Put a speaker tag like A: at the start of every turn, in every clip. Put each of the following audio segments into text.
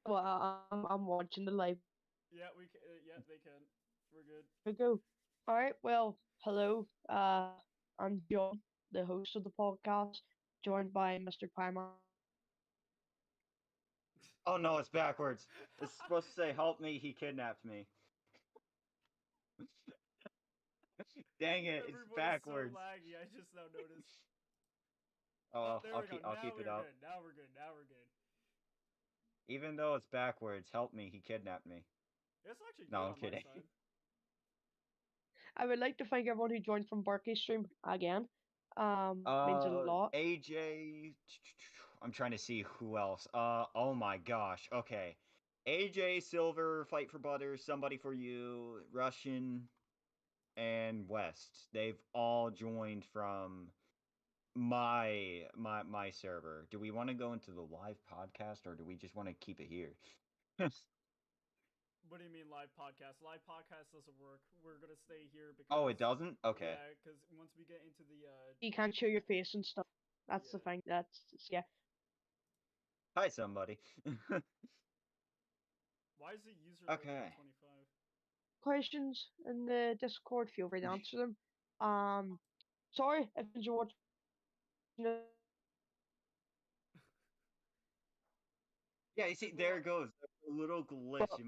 A: Well, I'm watching the live.
B: Yeah, we can. Yeah, they can. We're good.
A: We go. All right. Well, hello. I'm John, the host of the podcast, joined by Mr. Primer.
C: Oh no, it's backwards. It's supposed to say, "Help me, he kidnapped me." Dang it, it's
B: Everyone is so
C: backwards.
B: laggy. I just now noticed.
C: Oh,
B: Oh,
C: well,
B: there we go.
C: I'll
B: Now
C: keep it
B: we're
C: up.
B: good. Now we're good. Now we're good.
C: Even though it's backwards, help me, he kidnapped me.
B: It's actually
C: No,
B: good
C: I'm
B: on my
C: kidding.
B: side.
A: I would like to thank everyone who joined from Barkie's stream again. Means a lot.
C: AJ. I'm trying to see who else. Oh my gosh. Okay, AJ, Silver, Fight for Butter, Somebody for You, Russian, and West. They've all joined from my server. Do we want to go into the live podcast or do we just want to keep it here?
B: What do you mean live podcast? Live podcast doesn't work. We're gonna stay here
C: Oh,
B: because
C: it doesn't? Okay.
B: yeah, because once we get into the
A: You can't show your face and stuff. That's the
B: yeah.
A: thing. That's yeah.
C: Hi, somebody.
B: Why is the user ID
C: Okay.
B: 25?
A: Questions in the Discord, feel free to answer them. Um, sorry if you're watching this.
C: Yeah, you see,
B: People
C: there it goes. A little glitch
A: Well,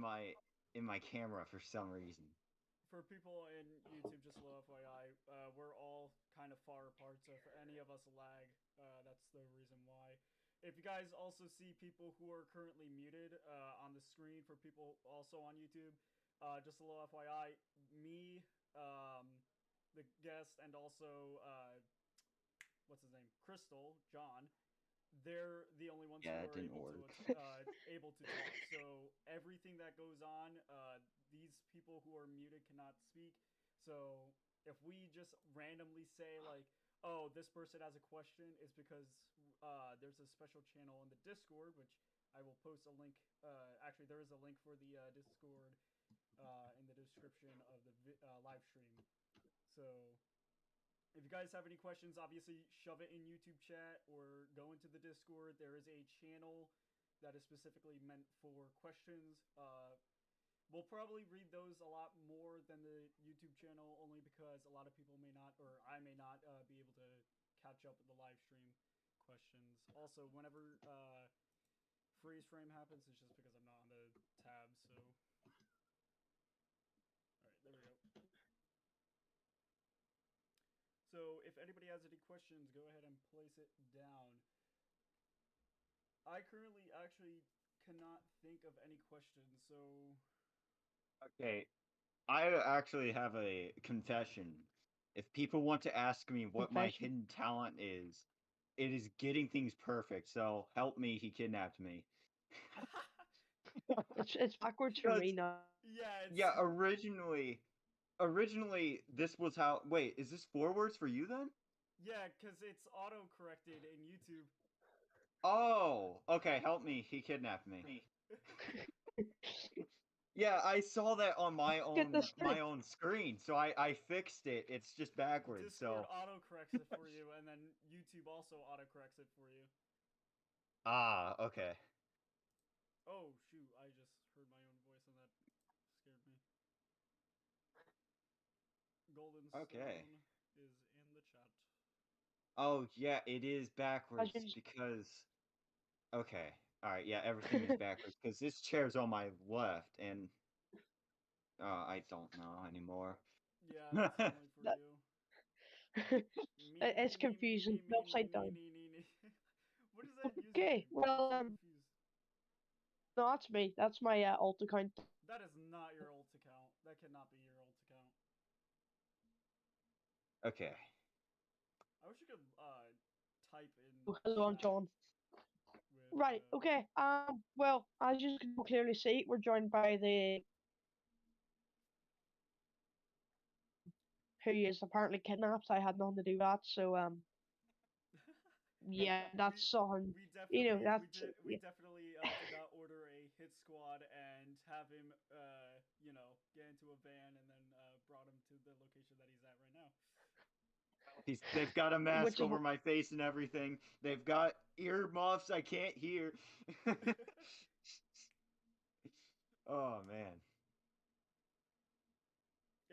C: in my camera for some reason.
B: for people in YouTube, just a little FYI, we're all kind of far apart, so if any of us lag, that's the reason why. If you guys also see people who are currently muted on the screen for people also on YouTube, just a little FYI, me, the guest, and also what's his name, Crystal, John, they're the only ones who
C: Yeah, it
B: are
C: didn't
B: able to
C: work.
B: able to talk. So everything that goes on, these people who are muted cannot speak. So if we just randomly say like, "Oh, this person has a question," is because there's a special channel in the Discord, which I will post a link. Actually, there is a link for the Discord in the description of the live stream. So if you guys have any questions, obviously shove it in YouTube chat or go into the Discord. There is a channel that is specifically meant for questions. We'll probably read those a lot more than the YouTube channel, only because a lot of people may not, or I may not, be able to catch up with the live stream questions. Also, whenever freeze frame happens, it's just because I'm not on the tab. So, all right, there we go. So, if anybody has any questions, go ahead and place it down. I currently actually cannot think of any questions, so
C: Okay, I actually have a confession. If people want to ask me what my
A: confession.
C: hidden talent is, it is getting things perfect. So help me, he kidnapped me.
A: It's backwards for me
C: Because
A: now.
B: yeah, it's
C: yeah, originally this was how. Wait, is this forwards for you then?
B: yeah, because it's auto corrected in YouTube.
C: Oh, okay. Help me. He kidnapped me. Yeah, I saw that on
A: Get this
C: my
A: straight.
C: own screen, so I fixed it. It's just backwards.
B: Discord
C: So
B: auto corrects it for you, and then YouTube also auto corrects it for you.
C: okay.
B: Oh shoot! I just heard my own voice, and that scared me. Golden
C: Okay.
B: Stone is in the chat.
C: Oh yeah, it is backwards
A: Questions.
C: because okay. All right, yeah, everything is backwards because this chair's on my left, and I don't know anymore.
B: Yeah, that's only for
A: That
B: you. Me me
A: it's
B: me me me
A: confusing.
B: me me
A: Upside
B: me
A: down.
B: me me me. What is that
A: Okay,
B: username? I'm
A: well,
B: so confused.
A: no, that's me. That's my alt account.
B: That is not your alt account. That cannot be your alt account.
C: Okay.
B: I wish you could type in
A: Hello, I'm
B: chat
A: John.
B: with
A: Right. Okay. Well, as you can clearly see, we're joined by the who is apparently kidnapped. I had nothing to do with that. So yeah,
B: we
A: that's something.
B: we
A: You know,
B: definitely
A: that's
B: we
A: yeah.
B: definitely did not order a hit squad and have him get into a van and then brought him to the location that he's at right now.
C: They've got a
A: Which
C: mask
A: is
C: over my face and everything. They've got ear muffs I can't hear. Oh man.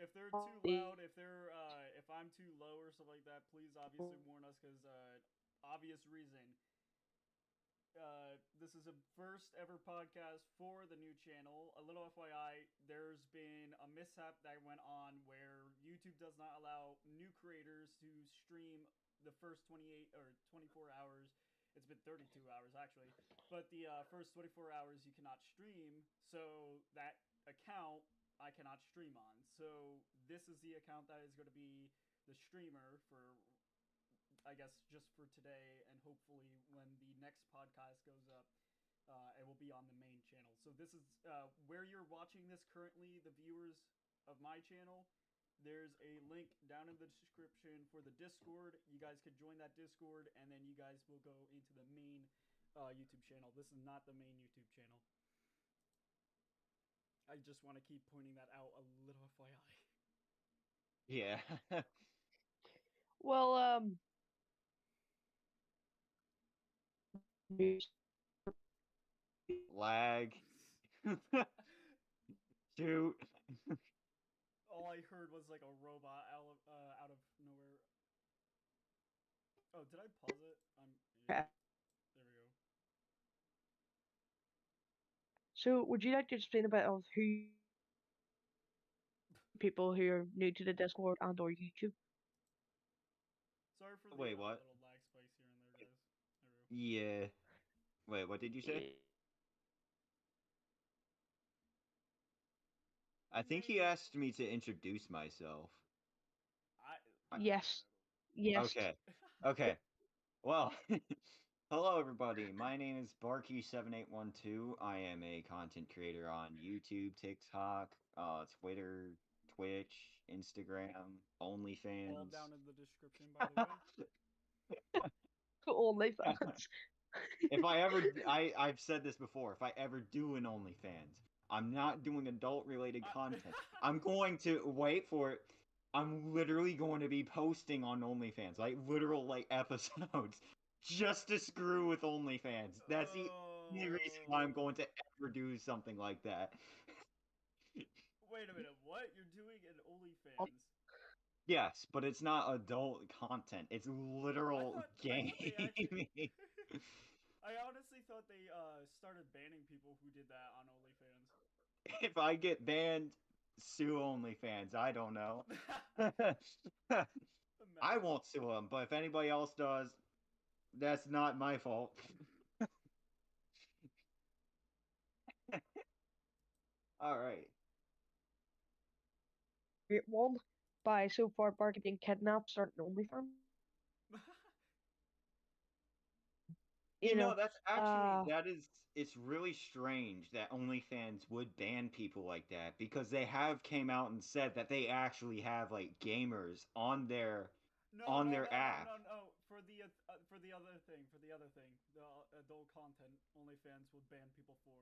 B: If they're too loud, if I'm too low or something like that, please obviously warn us because obvious reason. This is a first ever podcast for the new channel. A little FYI, there's been a mishap that went on where YouTube does not allow new creators to stream the first 28 or 24 hours. It's been 32 hours actually, but the first 24 hours you cannot stream. So that account I cannot stream on. So this is the account that is going to be the streamer for I guess just for today, and hopefully when the next podcast goes up, it will be on the main channel. So this is where you're watching this currently, the viewers of my channel. There's a link down in the description for the Discord. You guys could join that Discord, and then you guys will go into the main YouTube channel. This is not the main YouTube channel. I just want to keep pointing that out a little FYI.
C: Yeah.
A: Well,
C: Lag. Shoot.
B: All I heard was like a robot out of nowhere. Oh, did I pause it? Yeah. There we go.
A: so would you like to explain a bit of who people who are new to the Discord and or YouTube?
B: Sorry for the
C: Wait, what?
B: little lag spikes here and there, guys. There we go.
C: Yeah. Wait, what did you say? I think he asked me to introduce myself.
A: Yes. Yes.
C: Okay. Okay. Well, hello everybody. My name is Barkie7812. I am a content creator on YouTube, TikTok, Twitter, Twitch, Instagram, OnlyFans.
B: All down in the description, by the way.
A: OnlyFans.
C: If I ever, I've said this before. If I ever do an OnlyFans, I'm not doing adult-related content. I'm going to wait for it. I'm literally going to be posting on OnlyFans, like literal like episodes, just to screw with OnlyFans. That's the only reason why I'm going to ever do something like that.
B: Wait a minute, what? You're doing an OnlyFans?
C: Yes, but it's not adult content. It's literal gaming.
B: I honestly thought they started banning people who did that on OnlyFans.
C: If I get banned, sue OnlyFans. I don't know. I won't sue them, but if anybody else does, that's not my fault. All right.
A: Great one by so far Barkie being kidnapped, starting OnlyFans.
C: You know, that's actually it's really strange that OnlyFans would ban people like that because they have came out and said that they actually have like gamers on their app.
B: No. For the other thing, the adult content OnlyFans would ban people for.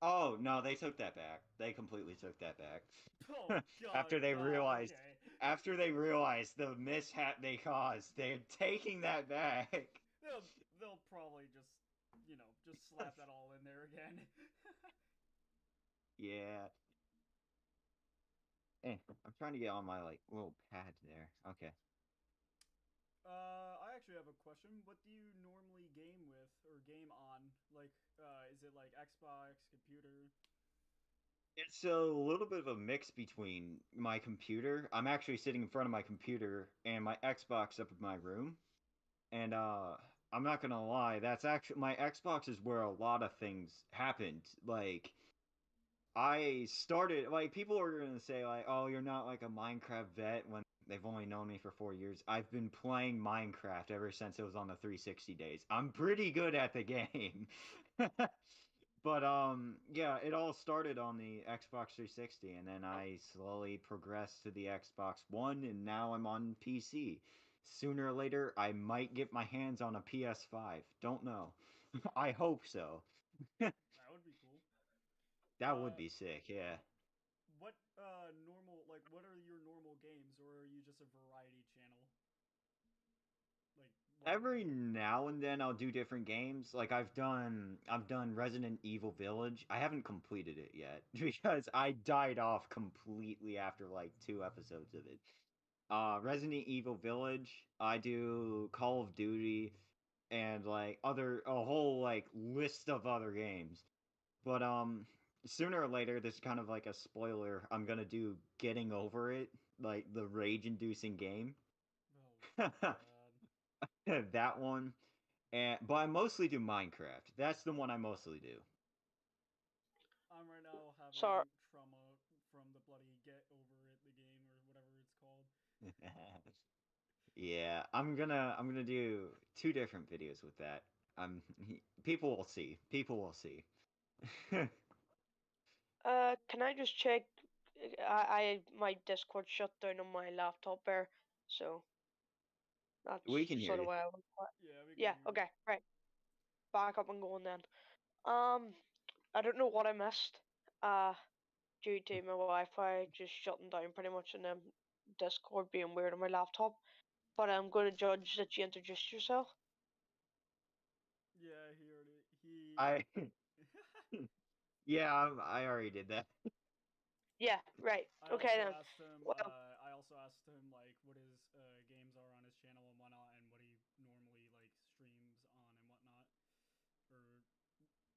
C: Oh no, they took that back. They completely took that back.
B: Oh, God,
C: after they realized,
B: okay.
C: after they realized the mishap they caused, they're taking that back.
B: They'll probably just just slap that all in there again.
C: Yeah. I'm trying to get on my like little pad there. Okay.
B: I actually have a question. What do you normally game with or game on? Like, is it like Xbox, computer?
C: It's a little bit of a mix between my computer. I'm actually sitting in front of my computer and my Xbox up in my room. And I'm not gonna lie, that's actually my Xbox is where a lot of things happened. Like I started like people are gonna say like, oh, you're not like a Minecraft vet when they've only known me for 4 years. I've been playing Minecraft ever since it was on the 360 days. I'm pretty good at the game. But yeah, it all started on the Xbox 360 and then I slowly progressed to the Xbox One and now I'm on PC. Sooner or later I might get my hands on a PS5. Don't know. I hope so.
B: That would be cool.
C: That would be sick, yeah.
B: What what are your normal games, or are you just a variety channel? Like What are
C: Every
B: they?
C: now and then I'll do different games. Like I've done Resident Evil Village. I haven't completed it yet because I died off completely after like 2 episodes of it. Resident Evil Village. I do Call of Duty and like other a whole like list of other games. But sooner or later, this is kind of like a spoiler. I'm gonna do Getting Over It, like the rage-inducing game.
B: Oh God.
C: That one. But I mostly do Minecraft. That's the one I mostly do.
B: I'm right now
A: Sorry.
B: having trauma from the bloody Get Over It, the game or whatever it's called.
C: Yeah, I'm gonna do 2 different videos with that. Um, people will see. People will see.
A: Can I just check? I my Discord shut down on my laptop there, so that's
C: We can hear
A: sort of
C: you.
A: why I was.
B: Yeah, we can
A: Yeah.
B: hear you.
A: Okay. Right. Back up and going then. Um, I don't know what I missed. Due to my Wi-Fi just shutting down pretty much, and then Discord being weird on my laptop. But I'm going to judge that you introduced yourself.
B: Yeah, he already he.
C: I yeah, I already did that.
A: Yeah. Right.
B: I
A: Okay
B: also
A: then.
B: asked him.
A: Well,
B: I also asked him like what his games are on his channel and whatnot, and what he normally like streams on and whatnot, or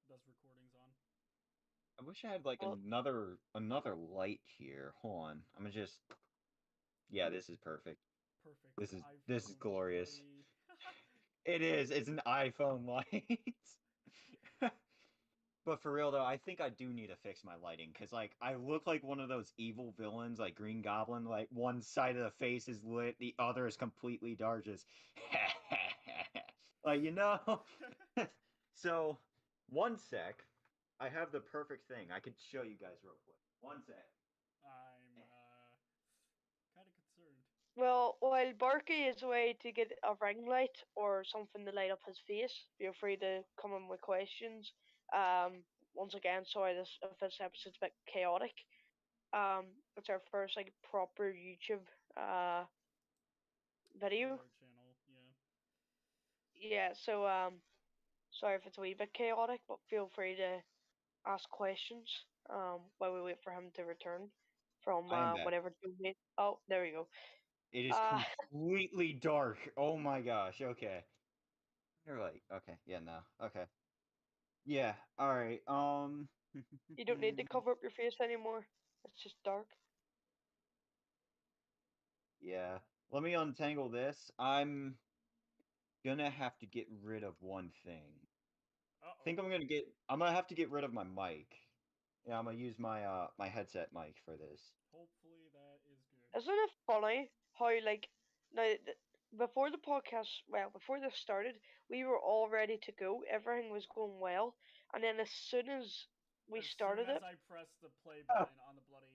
B: does recordings on.
C: I wish I had like
A: well,
C: another light here. Hold on. I'm gonna just yeah, this is perfect.
B: Perfect
C: This is
B: iPhone
C: glorious.
B: bloody.
C: It is. It's an iPhone light. But for real though, I think I do need to fix my lighting because like I look like one of those evil villains, like Green Goblin. Like one side of the face is lit, the other is completely dark. Just like you know. So one sec, I have the perfect thing. I could show you guys real quick. One sec.
B: I'm kind of concerned.
A: well, while Barkie is away to get a ring light or something to light up his face, feel free to come in with questions. Once again, sorry if this episode's a bit chaotic. Um, it's our first like proper YouTube uh
B: For
A: video.
B: our channel, yeah.
A: Yeah, so sorry if it's a wee bit chaotic, but feel free to ask questions while we wait for him to return from
C: I am back.
A: whatever donate. Oh, there we go.
C: It is
A: Uh,
C: completely dark. Oh my gosh. Okay. You're like, okay, yeah, no, okay, yeah, all right.
A: you don't need to cover up your face anymore. It's just dark.
C: Yeah. Let me untangle this. I'm gonna have to get rid of one thing.
B: Uh
C: Think
B: oh.
C: I'm gonna have to get rid of my mic. Yeah, I'm gonna use my headset mic for this.
B: Hopefully that is good.
A: Isn't it funny how like now before the podcast, well, before this started, we were all ready to go. Everything was going well, and then as soon as we
B: As soon
A: started
B: as
A: it,
B: I pressed the play
C: Oh,
B: button on the bloody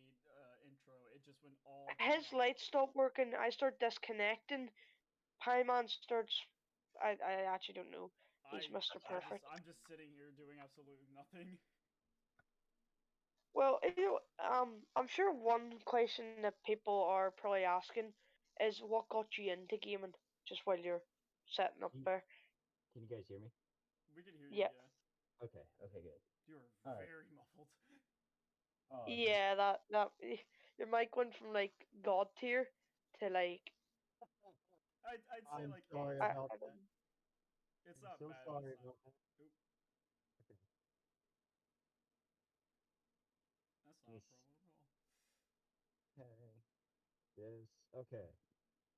B: intro, it just went all to
A: his
B: hell.
A: lights stopped working. I start disconnecting. Pieman starts. I actually don't know. He's Mr. Perfect.
B: I'm just sitting here doing absolutely nothing.
A: Well, I'm sure one question that people are probably asking is what got you into gaming just while you're setting up
C: can
A: there.
C: can you guys hear me?
B: We can hear you,
A: Yeah,
B: yeah.
C: Okay, okay, good.
B: You're
C: All right.
B: very muffled.
C: Oh, geez.
A: yeah, that your mic went from like god tier to like
B: I'd say
C: I'm
B: like A
C: sorry
B: is
C: about
B: not
A: I
C: that.
A: don't
B: bad. It's
C: I'm
B: not
C: so
B: bad, but
C: sorry
B: it's not.
C: about that.
B: Oop,
C: Okay.
B: that's not a
C: This,
B: problem at all.
C: okay. This, okay.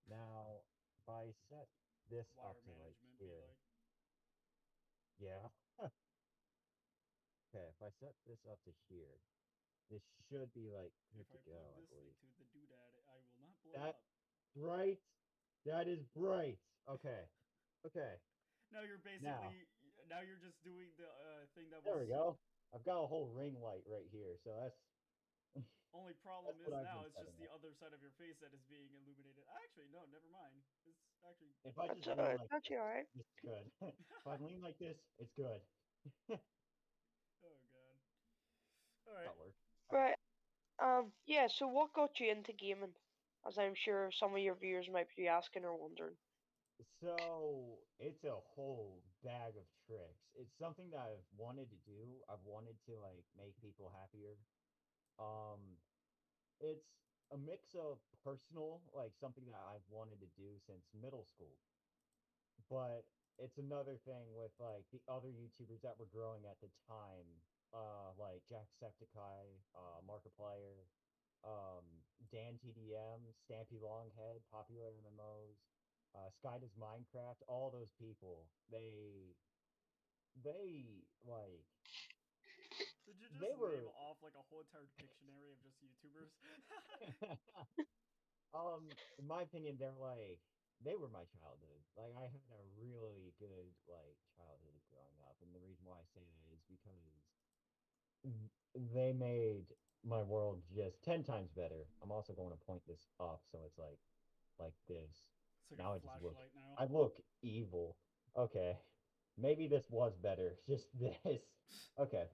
C: Now, if I set this up
B: Wire
C: to like
B: management be
C: here,
B: like.
C: yeah. Okay, if I set this up to here, this should be like
B: If
C: good to
B: I
C: go,
B: plug
C: I
B: this thing
C: believe.
B: to the doodad, I will not blow
C: That's
B: up.
C: right. That is bright. Okay. Okay.
B: Now you're
C: Now,
B: basically now you're just doing the thing that
C: there
B: was.
C: we go. I've got a whole ring light right here, so that's
B: Only problem
C: that's
B: is
C: what I've
B: now
C: been
B: it's
C: setting
B: just the
C: up.
B: other side of your face that is being illuminated. Actually, no, never mind. It's actually
C: If I
A: it's
C: just lean
A: it's
C: like
A: actually alright.
C: this is good. If I lean like this, it's good.
B: oh god. All right.
C: That works. All right.
A: Right. Yeah. So what got you into gaming? As I'm sure some of your viewers might be asking or wondering.
C: So it's a whole bag of tricks. It's something that I've wanted to do. I've wanted to like make people happier. Um, it's a mix of personal, like something that I've wanted to do since middle school, but it's another thing with like the other YouTubers that were growing at the time, like Jacksepticeye, Markiplier, um, Dan TDM, Stampy Longhead, Popular MMOs, Sky Does Minecraft, all those people, they like
B: Did you just
C: they
B: name
C: were
B: off like a whole entire dictionary of just YouTubers?
C: in my opinion, they were my childhood. Like I had a really good like childhood growing up, and the reason why I say that is because they made my world just 10 times better. I'm also going to point this up, so it's like this.
B: It's like a
C: Now
B: flashlight now.
C: I look evil. Okay, maybe this was better. Just this. Okay.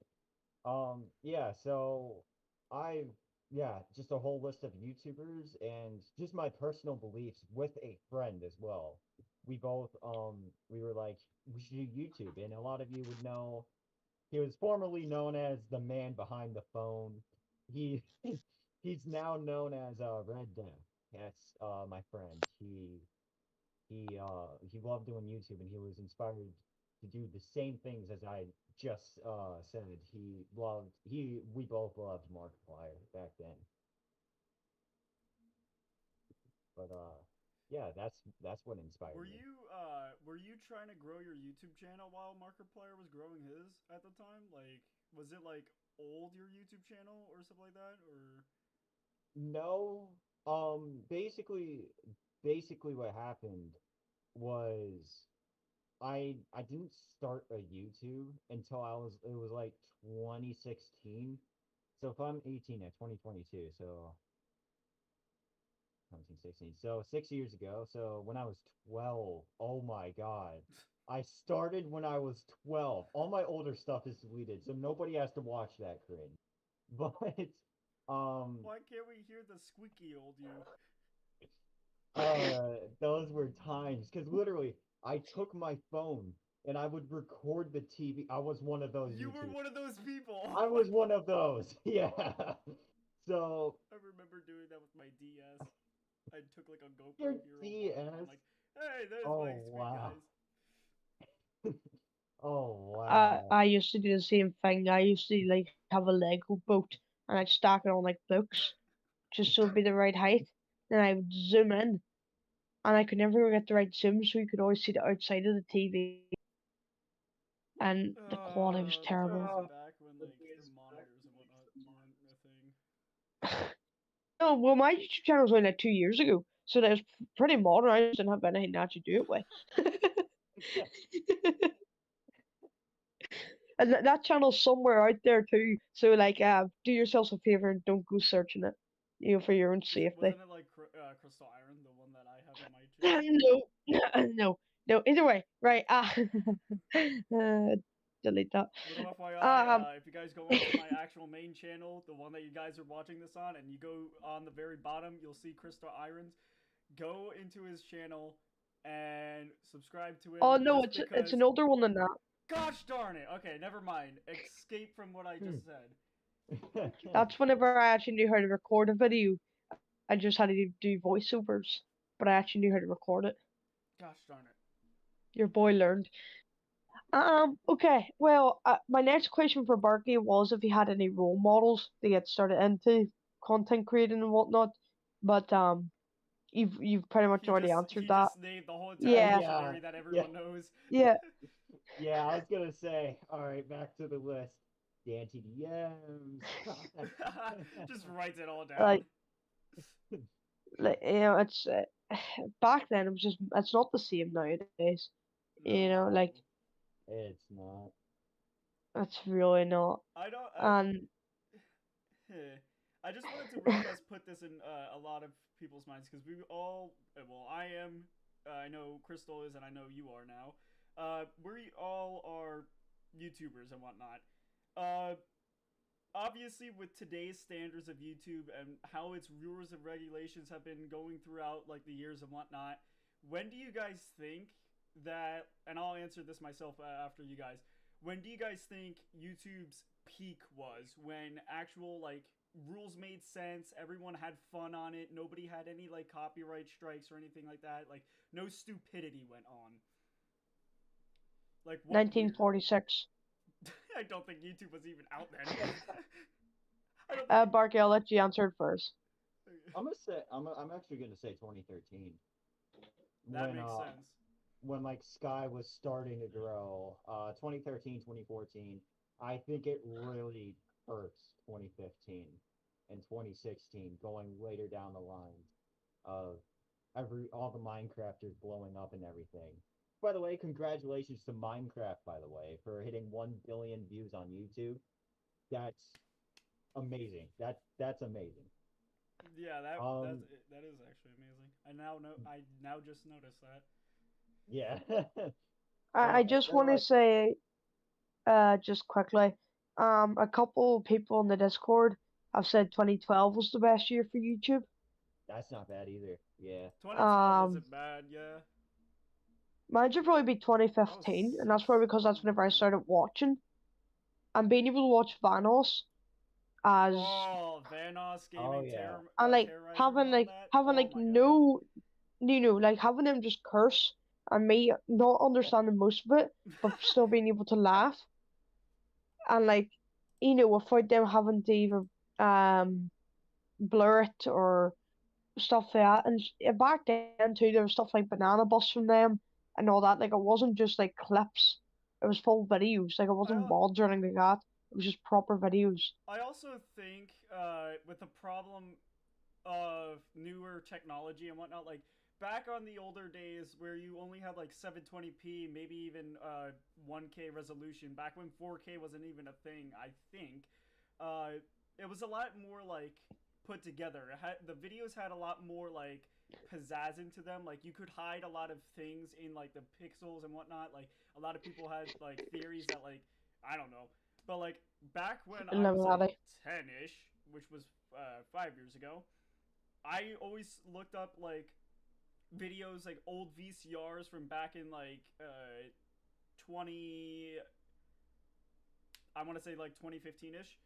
C: Yeah, so I, yeah, just a whole list of YouTubers and just my personal beliefs with a friend as well. We both, we were like, we should do YouTube, and a lot of you would know he was formerly known as the man behind the phone. He, he's now known as Red Death. That's my friend. He loved doing YouTube and he was inspired to do the same things as I just said. We both loved Markiplier back then. But yeah, that's what inspired me.
B: Were you trying to grow your YouTube channel while Markiplier was growing his at the time? Like was it like old your YouTube channel or something like that or
C: No, basically what happened was I didn't start a YouTube until it was like 2016. So if I'm 18 at 2022, so 17, 16. So 6 years ago. So when I was 12, oh my God. I started when I was 12. All my older stuff is deleted, so nobody has to watch that cringe. But um
B: why can't we hear the squeaky old you?
C: those were times because literally I took my phone and I would record the TV. I was one of those
B: You were
C: YouTubers.
B: one of those people.
C: I was one of those. Yeah. So
B: I remember doing that with my DS. I took like a
C: your
B: GoPro Hero 1 and I'm
C: DS.
B: like, hey, there's my
C: Oh
B: squeak
C: wow.
B: guys.
C: Oh
A: I
C: wow.
A: used to do the same thing. I used to like have a Lego boat and I'd stack it on like books just so it'd be the right height. Then I would zoom in and I could never get the right zoom so you could always see the outside of the TV and the quality was
B: The days
A: terrible.
B: back when like monitors and whatnot weren't a thing.
A: No, well my YouTube channel was only like 2 years ago. So that was pretty modern. I just didn't have anything to actually do it with. And that channel's somewhere out there too. So like, do yourselves a favor and don't go searching it, for your own safety.
B: Wasn't it like Crystal Iron, the one that I have on my channel?
A: No, no, no. Either way, right? Delete that.
B: Little FYI,
A: Um,
B: if you guys go onto my actual main channel, the one that you guys are watching this on, and you go on the very bottom, you'll see Crystal Irons. Go into his channel and subscribe to him
A: oh no,
B: just
A: it's
B: because.
A: an older one than that.
B: Gosh darn it! Okay, never mind. Escape from what I just said.
A: That's whenever I actually knew how to record a video. I just had to do voiceovers, but I actually knew how to record it.
B: Gosh darn it.
A: Your boy learned. Okay. Well, my next question for Barkley was if he had any role models to get started into content creating and whatnot, but you've pretty much already answered
B: He
A: that.
B: just named the whole entire
A: Yeah,
C: Yeah.
B: dictionary that
C: Yeah.
B: everyone knows.
A: yeah.
C: Yeah, I was gonna say, all right, back to the list. The anti-DMs.
B: Just writes it all down.
A: Like, it's back then it was just it's not the same nowadays.
B: No.
A: Like
C: It's not.
A: it's really not.
B: I don't.
A: And
B: I just wanted to real fast put this in a lot of people's minds because we all, well, I am, I know Crystal is, and I know you are now. We all are YouTubers and whatnot. Uh, Obviously, with today's standards of YouTube and how its rules and regulations have been going throughout like the years and whatnot, when do you guys think that? And I'll answer this myself after you guys. When do you guys think YouTube's peak was? When actual like rules made sense, everyone had fun on it, nobody had any like copyright strikes or anything like that. Like no stupidity went on. Like what year?
A: 1946.
B: I don't think YouTube was even out then. I don't think.
A: Barkie, I'll let you answer it first.
C: I'm actually gonna say 2013
B: That
C: when
B: makes sense.
C: when like Sky was starting to grow. 2013, 2014. I think it really hurts 2015 and 2016 going later down the line of all the Minecrafters blowing up and everything. By the way, congratulations to Minecraft, by the way, for hitting 1 billion views on YouTube. That's amazing. That's amazing.
B: Yeah, that
C: Um,
B: that is actually amazing. I now just noticed that.
C: yeah.
A: I
C: And
A: just
C: then
A: want to
C: like
A: say, just quickly, a couple people in the Discord have said 2012 was the best year for YouTube.
C: that's not bad either. Yeah.
B: 2012 wasn't bad. Yeah,
A: Mine should probably be
B: that was
A: 2015, and that's probably because that's whenever I
B: ooh.
A: started watching and being able to watch Vanos as
B: Oh, Vanos
C: Oh
B: Gaming
C: yeah.
A: and like
B: Terrorizer and
A: having
B: all
A: like
B: that.
A: having
B: Oh
A: like
B: my god.
A: no, like having them just curse and me not understanding most of it, but still being able to laugh and like without them having to either um blur it or stuff like that. And back then too, there was stuff like Banana Bus from them and all that. Like it wasn't just like clips; it was full videos. Like it wasn't
B: I
A: mods or anything like that. It was just proper videos.
B: I also think with the problem of newer technology and whatnot, like back on the older days where you only had like 720p, maybe even 1K resolution, back when 4K wasn't even a thing, I think, uh, it was a lot more like put together. The videos had a lot more like pizzazz into them. Like you could hide a lot of things in like the pixels and whatnot. Like a lot of people had like theories that like I don't know, but like back when I was like
A: Illuminati.
B: 10ish, which was 5 years ago, I always looked up like videos like old VCRs from back in like 20 I want to say like 2015ish.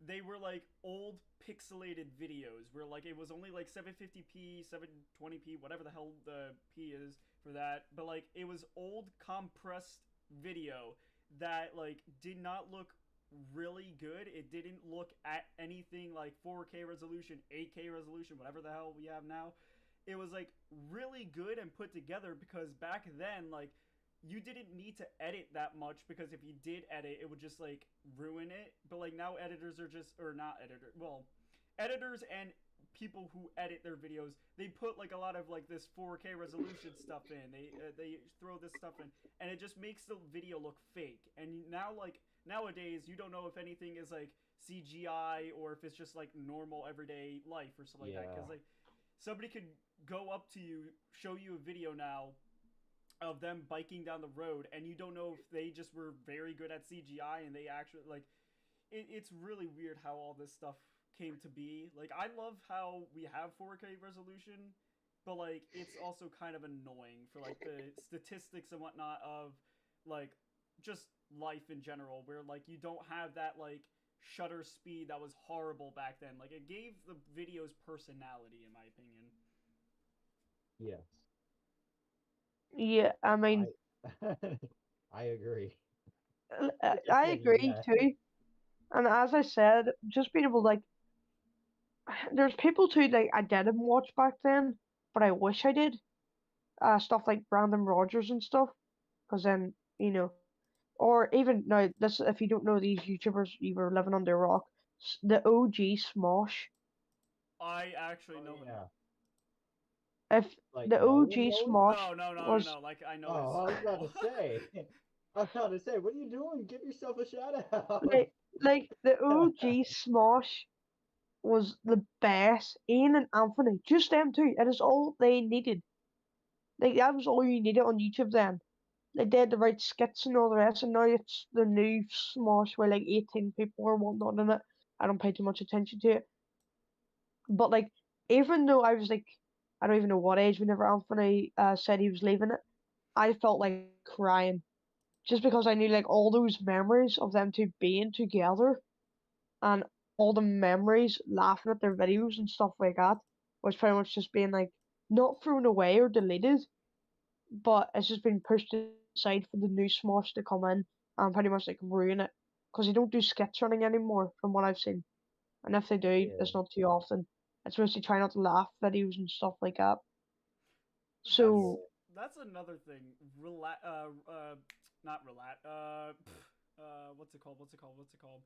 B: They were like old pixelated videos where like it was only like 750p, 720p, whatever the hell the p is for that, but like it was old compressed video that like did not look really good. It didn't look at anything like 4K resolution, 8K resolution, whatever the hell we have now. It was like really good and put together because back then like you didn't need to edit that much because if you did edit it would just like ruin it. But like now editors are just or not editor well editors and people who edit their videos, they put like a lot of like this 4K resolution stuff in. They throw this stuff in and it just makes the video look fake. And now like nowadays you don't know if anything is like CGI or if it's just like normal everyday life or something like that,
C: Yeah.
B: cuz like somebody could go up to you, show you a video now of them biking down the road, and you don't know if they just were very good at CGI and they actually like it's really weird how all this stuff came to be. Like I love how we have 4K resolution, but like it's also kind of annoying for like the statistics and whatnot of like just life in general, where like you don't have that like shutter speed that was horrible back then. Like it gave the videos personality, in my opinion.
C: Yes.
A: Yeah, I
C: I
A: mean,
C: I agree.
A: I
C: What you
A: I
C: saying?
A: agree
C: Yeah.
A: too. And as I said, just being able to like, there's people too like I didn't watch back then, but I wish I did. Stuff like Brandon Rogers and stuff, because then or even now this if you don't know these YouTubers, you were living under a rock. The OG Smosh.
B: I actually
C: Oh
B: know him.
C: yeah.
A: If
C: Like
A: the
C: Nolan
A: OG
C: Nolan?
A: Smosh
B: No, no, no, no,
A: was
B: no. Like I know his
C: Oh, I was about
B: channel.
C: to say. I was about to say, what are you doing? Give yourself a shout out.
A: like the OG Smosh was the best. Ian and Anthony, just them two. It is all they needed. Like that was all you needed on YouTube then. They did the right skits and all the rest, and now it's the new Smosh where like 18 people or whatnot in it. I don't pay too much attention to it. But like even though I was like I don't even know what age whenever Anthony said he was leaving it. I felt like crying just because I knew like all those memories of them two being together and all the memories laughing at their videos and stuff like that was pretty much just being like not thrown away or deleted, but it's just been pushed aside for the new Smosh to come in and pretty much like ruin it because they don't do skits running anymore from what I've seen, and if they do,
D: Yeah.
A: it's not too often. It's mostly try not to laugh videos and stuff like that.
B: That's
A: So
B: that's another thing. Not relat. What's it called? What's it called? What's it called?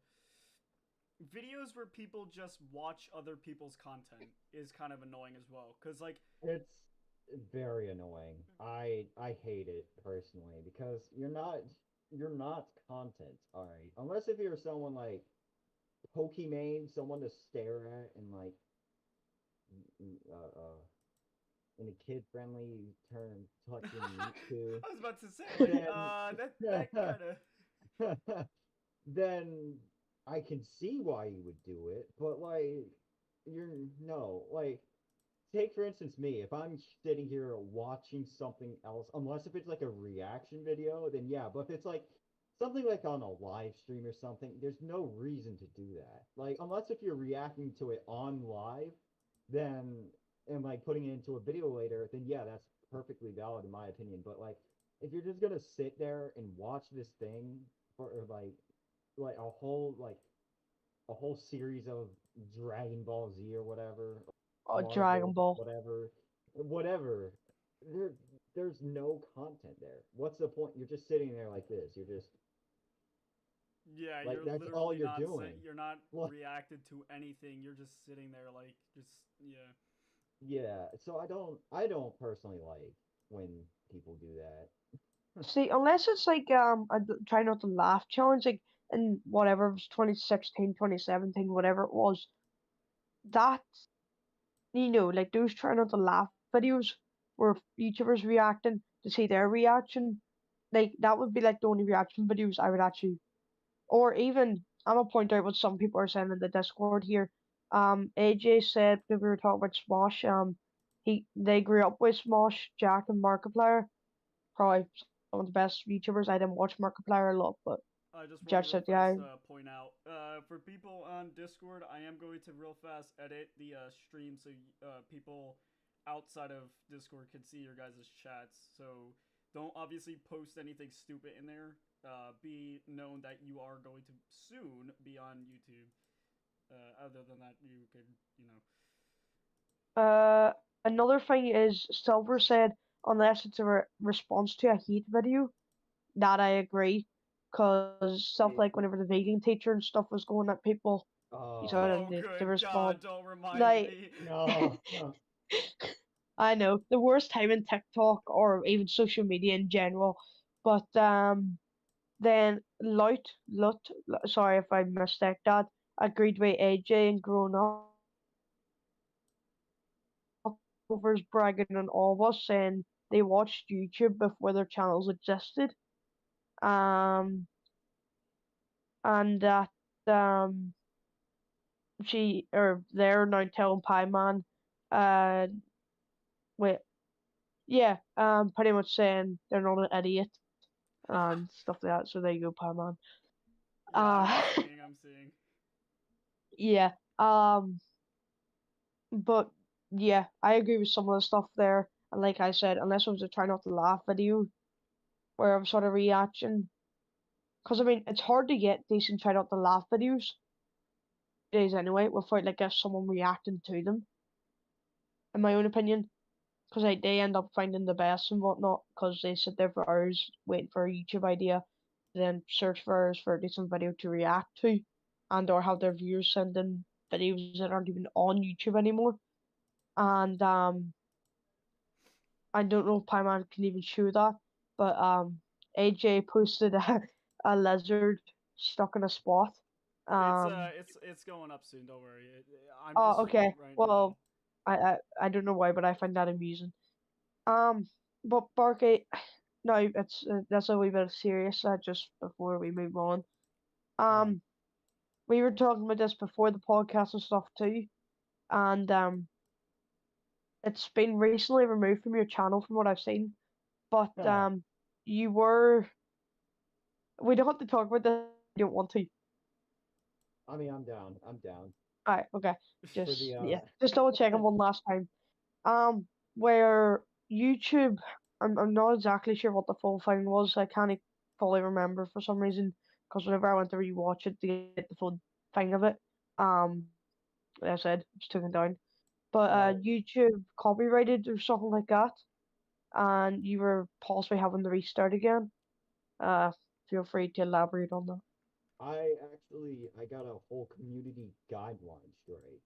B: Videos where people just watch other people's content is kind of annoying as well. Cause like,
D: It's very annoying. I hate it personally because you're not content, all right. Unless if you're someone like Pokimane, someone to stare at and like in a kid-friendly term, touching meat to,
B: I was about to say like,
D: then
B: that kind of.
D: then I can see why you would do it, but like you're no, like take for instance me, if I'm sitting here watching something else, unless if it's like a reaction video, then yeah, but if it's like something like on a live stream or something, there's no reason to do that. Like unless if you're reacting to it on live, then and like putting it into a video later, then yeah, that's perfectly valid in my opinion. But like if you're just gonna sit there and watch this thing for like a whole series of Dragon Ball Z or whatever,
A: Dragon
D: Marvel,
A: Ball.
D: whatever. There, there's no content there. What's the point? You're just sitting there like this. You're just
B: Yeah,
D: like
B: you're
D: that's all
B: literally
D: you're
B: not
D: doing.
B: you're not
D: Well,
B: reacted to anything. You're just sitting there like just yeah.
D: yeah. So I don't personally like when people do that.
A: See, unless it's like try not to laugh challenge, like in whatever it was 2016, 2017, whatever it was, that like those try not to laugh videos where YouTubers reacting to see their reaction, like that would be like the only reaction videos I would actually, or even I'm gonna point out what some people are saying in the Discord here. AJ said when we were talking about Smosh, they grew up with Smosh, Jack, and Markiplier, probably some of the best YouTubers. I didn't watch Markiplier a lot, but
B: I just want to
A: Judge
B: real
A: said,
B: fast
A: yeah.
B: point out for people on Discord, I am going to real fast edit the stream so people outside of Discord can see your guys' chats. So don't obviously post anything stupid in there. Be known that you are going to soon be on YouTube. Other than that, you can, you know.
A: Uh, Another thing is Silver said unless it's a response to a hate video, that I agree. Cause stuff like
D: It,
A: whenever the vegan teacher and stuff was going at people, you saw
D: oh
A: them
B: Oh,
A: to
B: good
A: respond.
B: God! Don't remind
A: Like
B: me.
D: no, no.
A: I know the worst time in TikTok or even social media in general, but then sorry if I mistake that, agreed with AJ and grown up overs bragging on all of us saying they watched YouTube before their channels existed. Um, and that um she or they're now telling Pie Man, uh, wait, yeah, pretty much saying they're not an idiot and stuff like that. So there you go, Pie Man.
B: Yeah, I'm
A: Uh,
B: seeing. I'm seeing.
A: yeah. But yeah, I agree with some of the stuff there. And like I said, unless it was a try not to laugh video where I'm sort of reaction, because I mean it's hard to get decent try not to laugh videos days anyway without like if someone reacting to them. In my own opinion, because they end up finding the best and whatnot because they sit there for hours waiting for a YouTube idea, then search for hours for a decent video to react to, and or have their viewers send in videos that aren't even on YouTube anymore. And I don't know if Pieman can even show that, but AJ posted a lizard stuck in a spot. Um,
B: It's going up soon. Don't worry. I'm
A: oh,
B: just
A: okay.
B: right now.
A: Well, I don't know why, but I find that amusing. Um, but Barkie, no, it's that's a wee bit serious. Just before we move on,
D: Oh,
A: um, we were talking about this before the podcast and stuff too, and it's been recently removed from your channel from what I've seen. But
D: Huh.
A: you were. We don't have to talk about this. You don't want to.
D: I mean, I'm down. I'm down
A: Alright, okay.
D: for
A: Just
D: the
A: yeah, just double checking one last time. Where YouTube, I'm not exactly sure what the full thing was. I can't fully remember for some reason because whenever I went to rewatch it to get the full thing of it, um, like I said, it's taken down. But
D: right.
A: YouTube copyrighted or something like that, and you were possibly having to restart again. Uh, feel free to elaborate on that.
D: I got a whole community guideline straight.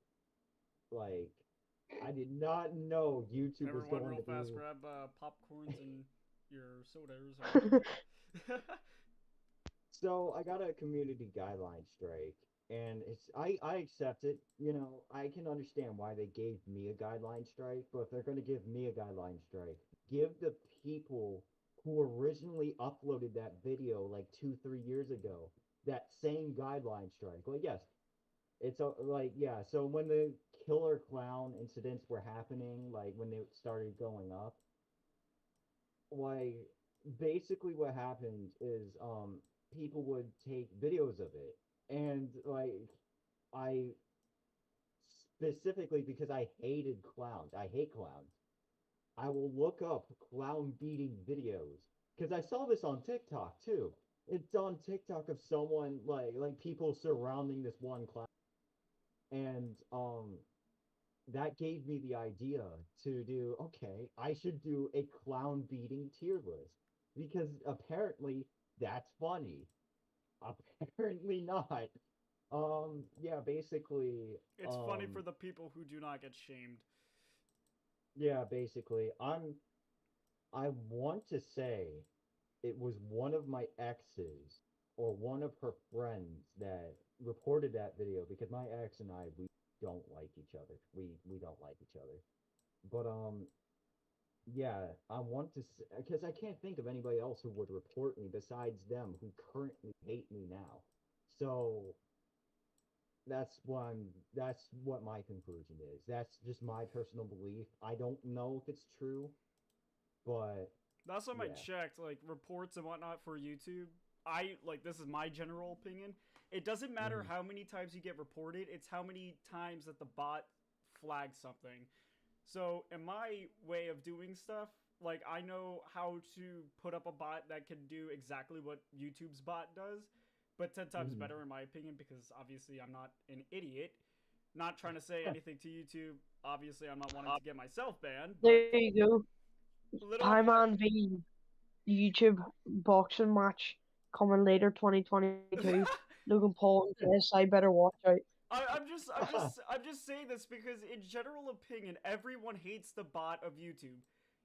D: Like, I did not know YouTube was
B: Everyone,
D: going
B: real
D: to
B: fast,
D: be.
B: grab popcorns and your sodas or.
D: So I got a community guideline strike, and I accept it. You know, I can understand why they gave me a guideline strike, but if they're going to give me a guideline strike, give the people who originally uploaded that video like 2 3 years ago that same guideline strike. Well, yes, it's like yeah. So when the killer clown incidents were happening, like when they started going up, like basically what happened is people would take videos of it, and like I specifically, because I hated clowns, I hate clowns, I will look up clown beating videos because I saw this on TikTok too. It's on TikTok of someone like people surrounding this one clown, and that gave me the idea to do, okay, I should do a clown beating tier list because apparently that's funny. Apparently not. Yeah, basically,
B: It's funny for the people who do not get shamed.
D: yeah, basically, I want to say it was one of my exes or one of her friends that reported that video because my ex and I, we don't like each other. We don't like each other. But yeah, I want to because I can't think of anybody else who would report me besides them who currently hate me now. So that's what my conclusion is. That's just my personal belief. I don't know if it's true, but
B: Last time I
D: yeah.
B: checked, like reports and whatnot for YouTube, I like this is my general opinion. It doesn't matter
D: Hmm.
B: how many times you get reported; it's how many times that the bot flags something. So, in my way of doing stuff, like I know how to put up a bot that can do exactly what YouTube's bot does, but 10 times
D: Hmm.
B: better in my opinion because obviously I'm not an idiot. Not trying to say anything to YouTube. Obviously, I'm not wanting to get myself banned, but
A: There you go.
B: little advice.
A: Pieman v YouTube boxing match coming later 2022. Logan Paul and KSI better watch out.
B: I'm just saying this because, in general opinion, everyone hates the bot of YouTube.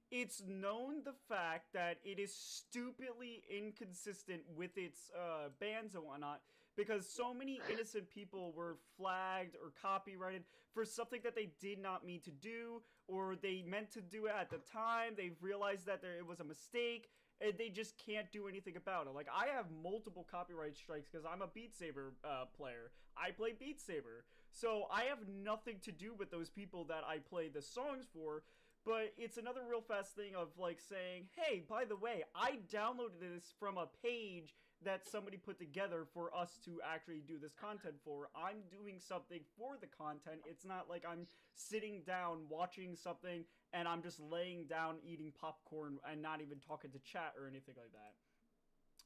B: It's known the fact that it is stupidly inconsistent with its bans and whatnot because so many innocent people were flagged or copyrighted for something that they did not mean to do or they meant to do it at the time. They realized that it was a mistake and they just can't do anything about it. Like I have multiple copyright strikes because I'm a Beat Saber player. I play Beat Saber, so I have nothing to do with those people that I play the songs for. But it's another real fast thing of like saying, "Hey, by the way, I downloaded this from a page that somebody put together for us to actually do this content for. I'm doing something for the content. It's not like I'm sitting down watching something and I'm just laying down eating popcorn and not even talking to chat or anything like that.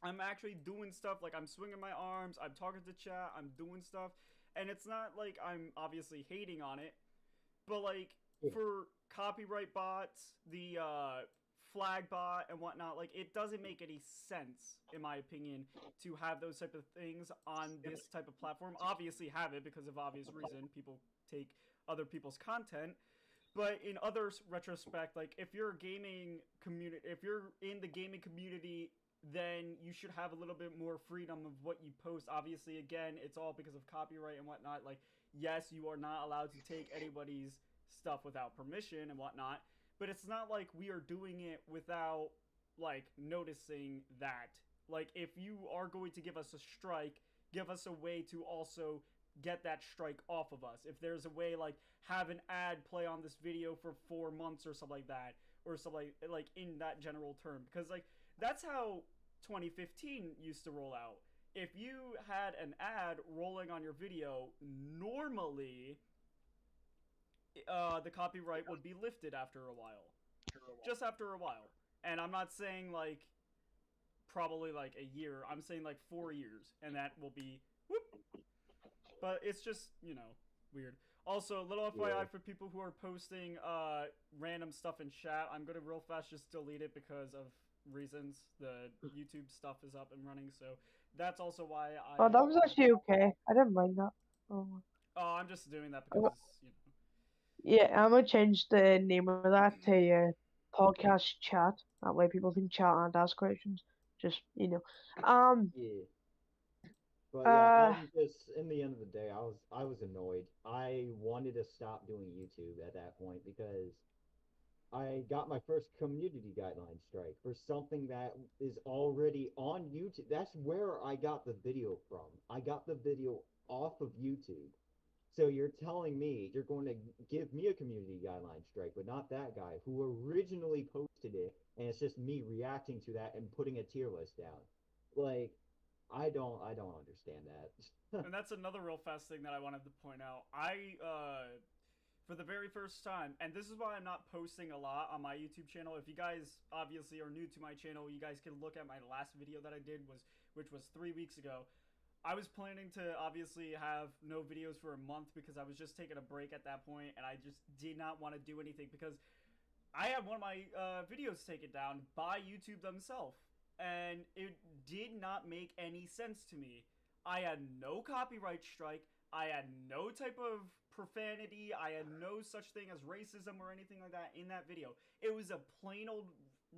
B: I'm actually doing stuff like I'm swinging my arms, I'm talking to chat, I'm doing stuff, and it's not like I'm obviously hating on it, but like
D: Yeah.
B: for copyright bots, the flag bot and whatnot, like it doesn't make any sense in my opinion to have those type of things on this type of platform. Obviously have it because of obvious reason. People take other people's content, but in other retrospect, like if you're a gaming community, if you're in the gaming community, then you should have a little bit more freedom of what you post. Obviously, again, it's all because of copyright and whatnot. Like, yes, you are not allowed to take anybody's stuff without permission and whatnot, but it's not like we are doing it without like noticing that. Like, if you are going to give us a strike, give us a way to also get that strike off of us. If there's a way, like, have an ad play on this video for 4 months or something like that, or something like in that general term, because like that's how 2015 used to roll out. If you had an ad rolling on your video, normally the copyright would be lifted after a while. Just after a while. And I'm not saying like probably like a year. I'm saying like 4 years, and that will be whoop. But it's just, weird. Also, little FYI for people who are posting random stuff in chat, I'm gonna real fast just delete it because of reasons. The YouTube stuff is up and running, so that's also why I.
A: Oh, that was actually okay. I didn't mind that. Oh.
B: I'm just doing that because
A: Yeah, I'm gonna change the name of that to podcast chat. That way people can chat and ask questions. Just
D: Yeah. But I'm just, in the end of the day, I was annoyed. I wanted to stop doing YouTube at that point because I got my first community guideline strike for something that is already on YouTube. That's where I got the video from. I got the video off of YouTube. So you're telling me you're going to give me a community guideline strike, but not that guy who originally posted it, and it's just me reacting to that and putting a tier list down. Like, I don't understand that.
B: And that's another real fast thing that I wanted to point out. For the very first time, and this is why I'm not posting a lot on my YouTube channel. If you guys obviously are new to my channel, you guys can look at my last video that I did, which was 3 weeks ago. I was planning to obviously have no videos for a month because I was just taking a break at that point, and I just did not want to do anything because I had one of my videos taken down by YouTube themselves, and it did not make any sense to me. I had no copyright strike. I had no type of profanity. I had no such thing as racism or anything like that in that video. It was a plain old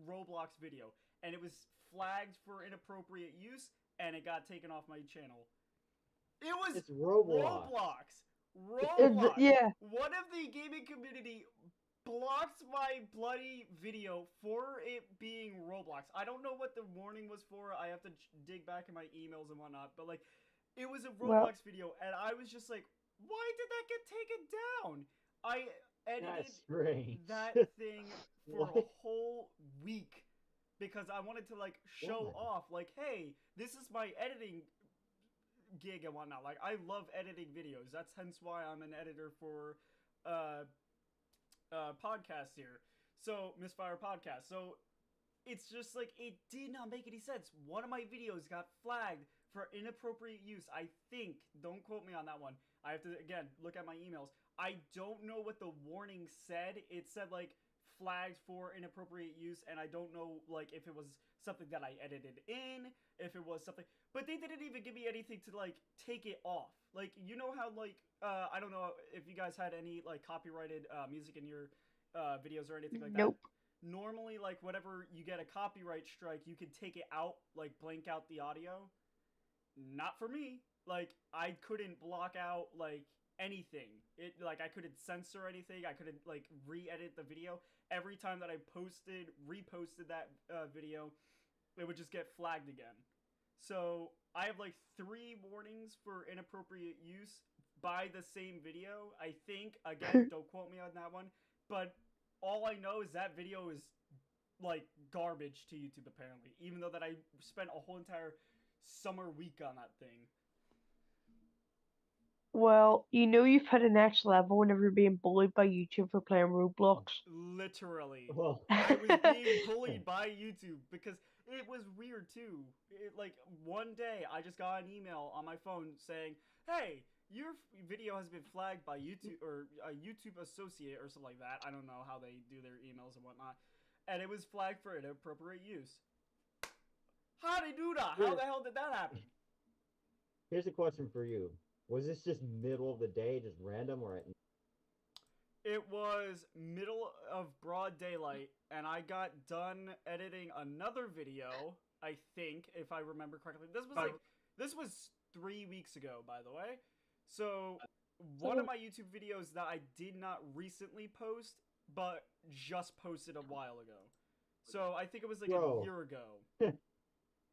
B: Roblox video, and it was flagged for inappropriate use, and it got taken off my channel. It's Roblox.
A: Yeah.
B: One of the gaming community blocked my bloody video for it being Roblox. I don't know what the warning was for. I have to dig back in my emails and whatnot, but like, it was a Roblox video, and I was just like, why did that get taken down? I edited that thing for a whole week because I wanted to like show off, like, hey, this is my editing gig and whatnot. Like, I love editing videos. That's hence why I'm an editor for podcast here. So Misfire Podcast. So it's just like, it did not make any sense. One of my videos got flagged for inappropriate use. I think, don't quote me on that one. I have to, again, look at my emails. I don't know what the warning said. It said, like, flagged for inappropriate use, and I don't know, like, if it was something that I edited in, if it was something... But they didn't even give me anything to, like, take it off. Like, you know how, like, I don't know if you guys had any, like, copyrighted music in your videos or anything like that.
A: Nope.
B: Normally, like, whenever you get a copyright strike, you can take it out, like, blank out the audio. Not for me. Like, I couldn't block out, like, anything. Like, I couldn't censor anything. I couldn't, like, re-edit the video. Every time that I reposted that video, it would just get flagged again. So, I have, like, 3 warnings for inappropriate use by the same video. I think, again, don't quote me on that one, but all I know is that video is, like, garbage to YouTube, apparently. Even though that I spent a whole entire summer week on that thing.
A: Well, you know you've hit a next level whenever you're being bullied by YouTube for playing Roblox.
B: Literally. I was being bullied by YouTube because it was weird too. Like, one day I just got an email on my phone saying, hey, your video has been flagged by YouTube, or a YouTube associate or something like that. I don't know how they do their emails and whatnot. And it was flagged for inappropriate use. How did they do that? How the hell did that happen?
D: Here's a question for you. Was this just middle of the day, just random, or at...
B: It was middle of broad daylight, and I got done editing another video, I think, if I remember correctly. This was 3 weeks ago, by the way. So, one of my YouTube videos that I did not recently post, but just posted a while ago. So, I think it was like a year ago.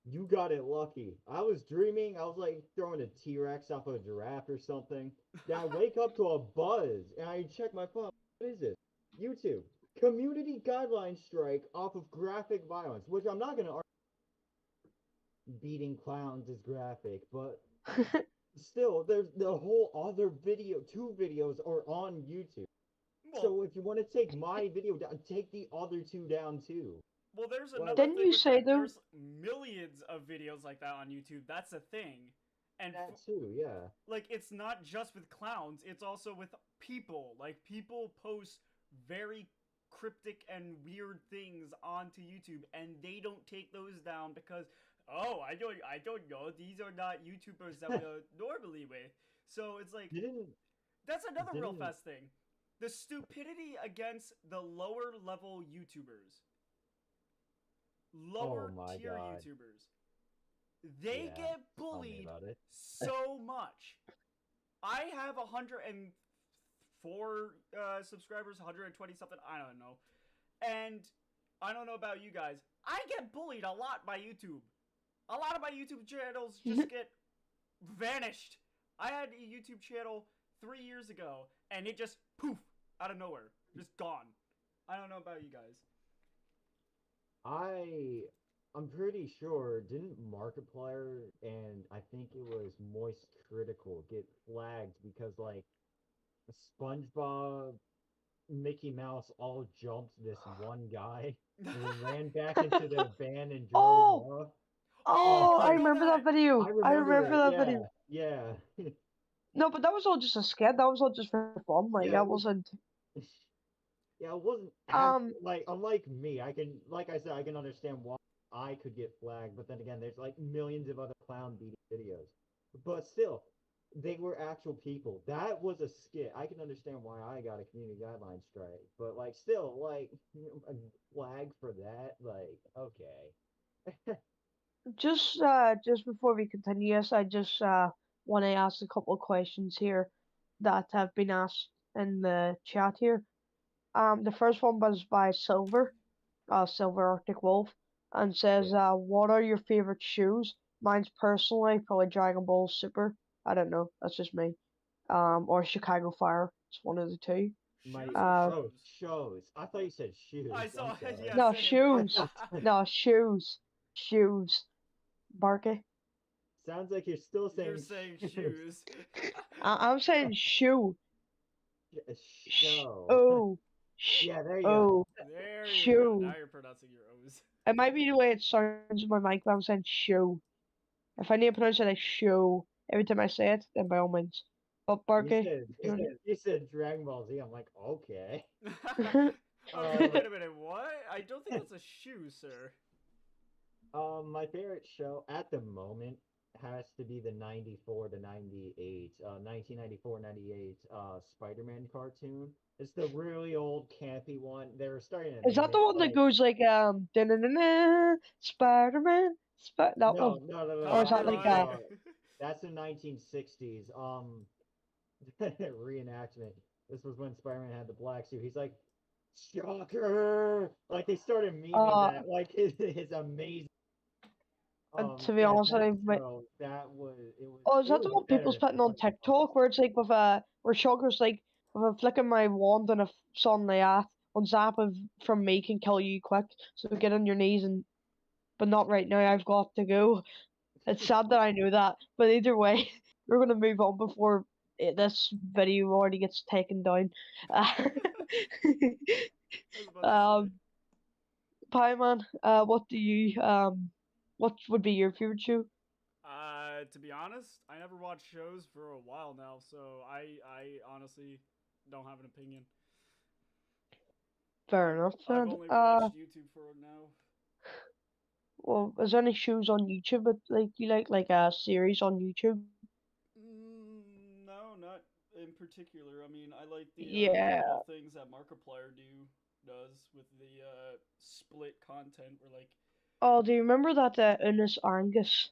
D: You got it lucky. I was dreaming. I was like throwing a T Rex off a giraffe or something. Then I wake up to a buzz and I check my phone. What is this? YouTube. Community guideline strike off of graphic violence, which I'm not going to argue beating clowns is graphic, but still, there's the whole other video, two videos are on YouTube.
B: Well,
D: So if you want to take my video down, take the other two down too.
B: well, there's
D: Like,
B: another
A: Didn't
B: thing
A: you
B: with
A: say
B: that.
A: though?
B: There's millions of videos like that on YouTube. That's a thing. And
D: that too, yeah.
B: like it's not just with clowns, it's also with people. Like people post very cryptic and weird things onto YouTube and they don't take those down because oh, I don't know, these are not YouTubers that we are normally with. So it's like
D: Didn't
B: that's another real
D: didn't
B: fast thing. The stupidity against the lower level YouTubers. Lower
D: my
B: tier
D: God.
B: YouTubers. They
D: Yeah,
B: get
D: tell me
B: bullied
D: about it.
B: so much. I have 104 subscribers, 120 something, I don't know. And I don't know about you guys. I get bullied a lot by YouTube. A lot of my YouTube channels just get vanished. I had a YouTube channel 3 years ago, and it just poof out of nowhere, just gone. I don't know about you guys.
D: I'm pretty sure didn't Markiplier and I think it was Moist Critical get flagged because like SpongeBob, Mickey Mouse all jumped this one guy and then ran back into the van and drove
A: Oh,
D: off.
B: Oh,
A: I
B: I know
A: remember that
B: that.
A: video.
D: I
A: I
D: remember
A: remember
D: that.
A: that
D: Yeah,
A: video.
D: yeah,
A: No, but that was all just a skit. That was all just for fun. Like
D: yeah.
A: that
D: It was,
A: wasn't.
D: yeah, it wasn't
A: Um,
D: like unlike me. I can, like I said, I can understand why I could get flagged, but then again, there's like millions of other clown beating videos. But still, they were actual people. That was a skit. I can understand why I got a community guideline strike, but like still, like a flag for that, like okay.
A: just before we continue, yes, I just want to ask a couple of questions here that have been asked in the chat here. The first one was by Silver, Silver Arctic Wolf, and says,
D: Yeah.
A: "What are your favorite shoes?" Mine's personally probably Dragon Ball Super. I don't know. That's just me. Or Chicago Fire. It's one of the two.
D: My
B: Shoes or
A: Uh,
D: oh
B: shoes?
D: shows. I thought you said
B: I
D: shoes. I'm
B: saw,
D: sorry.
B: yeah,
A: no
B: same.
A: shoes. No shoes. Shoes. Barky.
D: Sounds like you're still
B: You're
D: saying
B: saying
D: shoes.
B: shoes.
A: I'm saying shoe.
D: Show.
A: Oh.
D: Yeah, there you go.
A: Oh.
B: There you go. Now
A: Shoe.
B: you're pronouncing your O's.
A: It might be the way it sounds in my mic, but I'm saying shoe. If I need to pronounce it like shoe every time I say it, then by all means. But
D: You
A: Barky,
D: said
A: do you
D: you said Dragon Ball Z. I'm like, okay.
A: want
B: I was like,
D: Uh,
B: wait a minute, what? I don't think that's a shoe, sir.
D: my favorite show at the moment has to be the 94 to 98, 1994, 98 Spider-Man cartoon. It's the really old campy one. They were starting to
A: Is
D: name
A: that the
D: it
A: one that
D: like
A: goes like da-na-na-na, Spider-Man? That one?
D: no.
A: Or is that
B: Copyright.
A: like
D: That's the 1960s reenactment. This was when Spider-Man had the black suit. He's like, shocker! Like they started memeing
A: uh
D: that, like his amazing.
A: and to be
D: Yeah,
A: honest,
D: that show that was
A: oh, is
D: it
A: that
D: was
A: the one people
D: better
A: spitting
D: than
A: on TikTok where it's like with where Shulker's like with a flick of my wand and a song like that on zap of from me can kill you quick. So get on your knees and but not right now. I've got to go. It's sad that I knew that, but either way, we're gonna move on before this video already gets taken down. Uh,
B: I was about to say.
A: um, Pieman, what would be your favorite show?
B: To be honest, I never watched shows for a while now, so I honestly don't have an opinion.
A: Fair enough,
B: I've
A: then.
B: only watched YouTube for now.
A: Well, is there any shows on YouTube that like you like a series on YouTube?
B: No, not in particular. I mean, I like the
A: Yeah.
B: little things that Markiplier does with the split content, where like,
A: Oh, do you remember that Unis Angus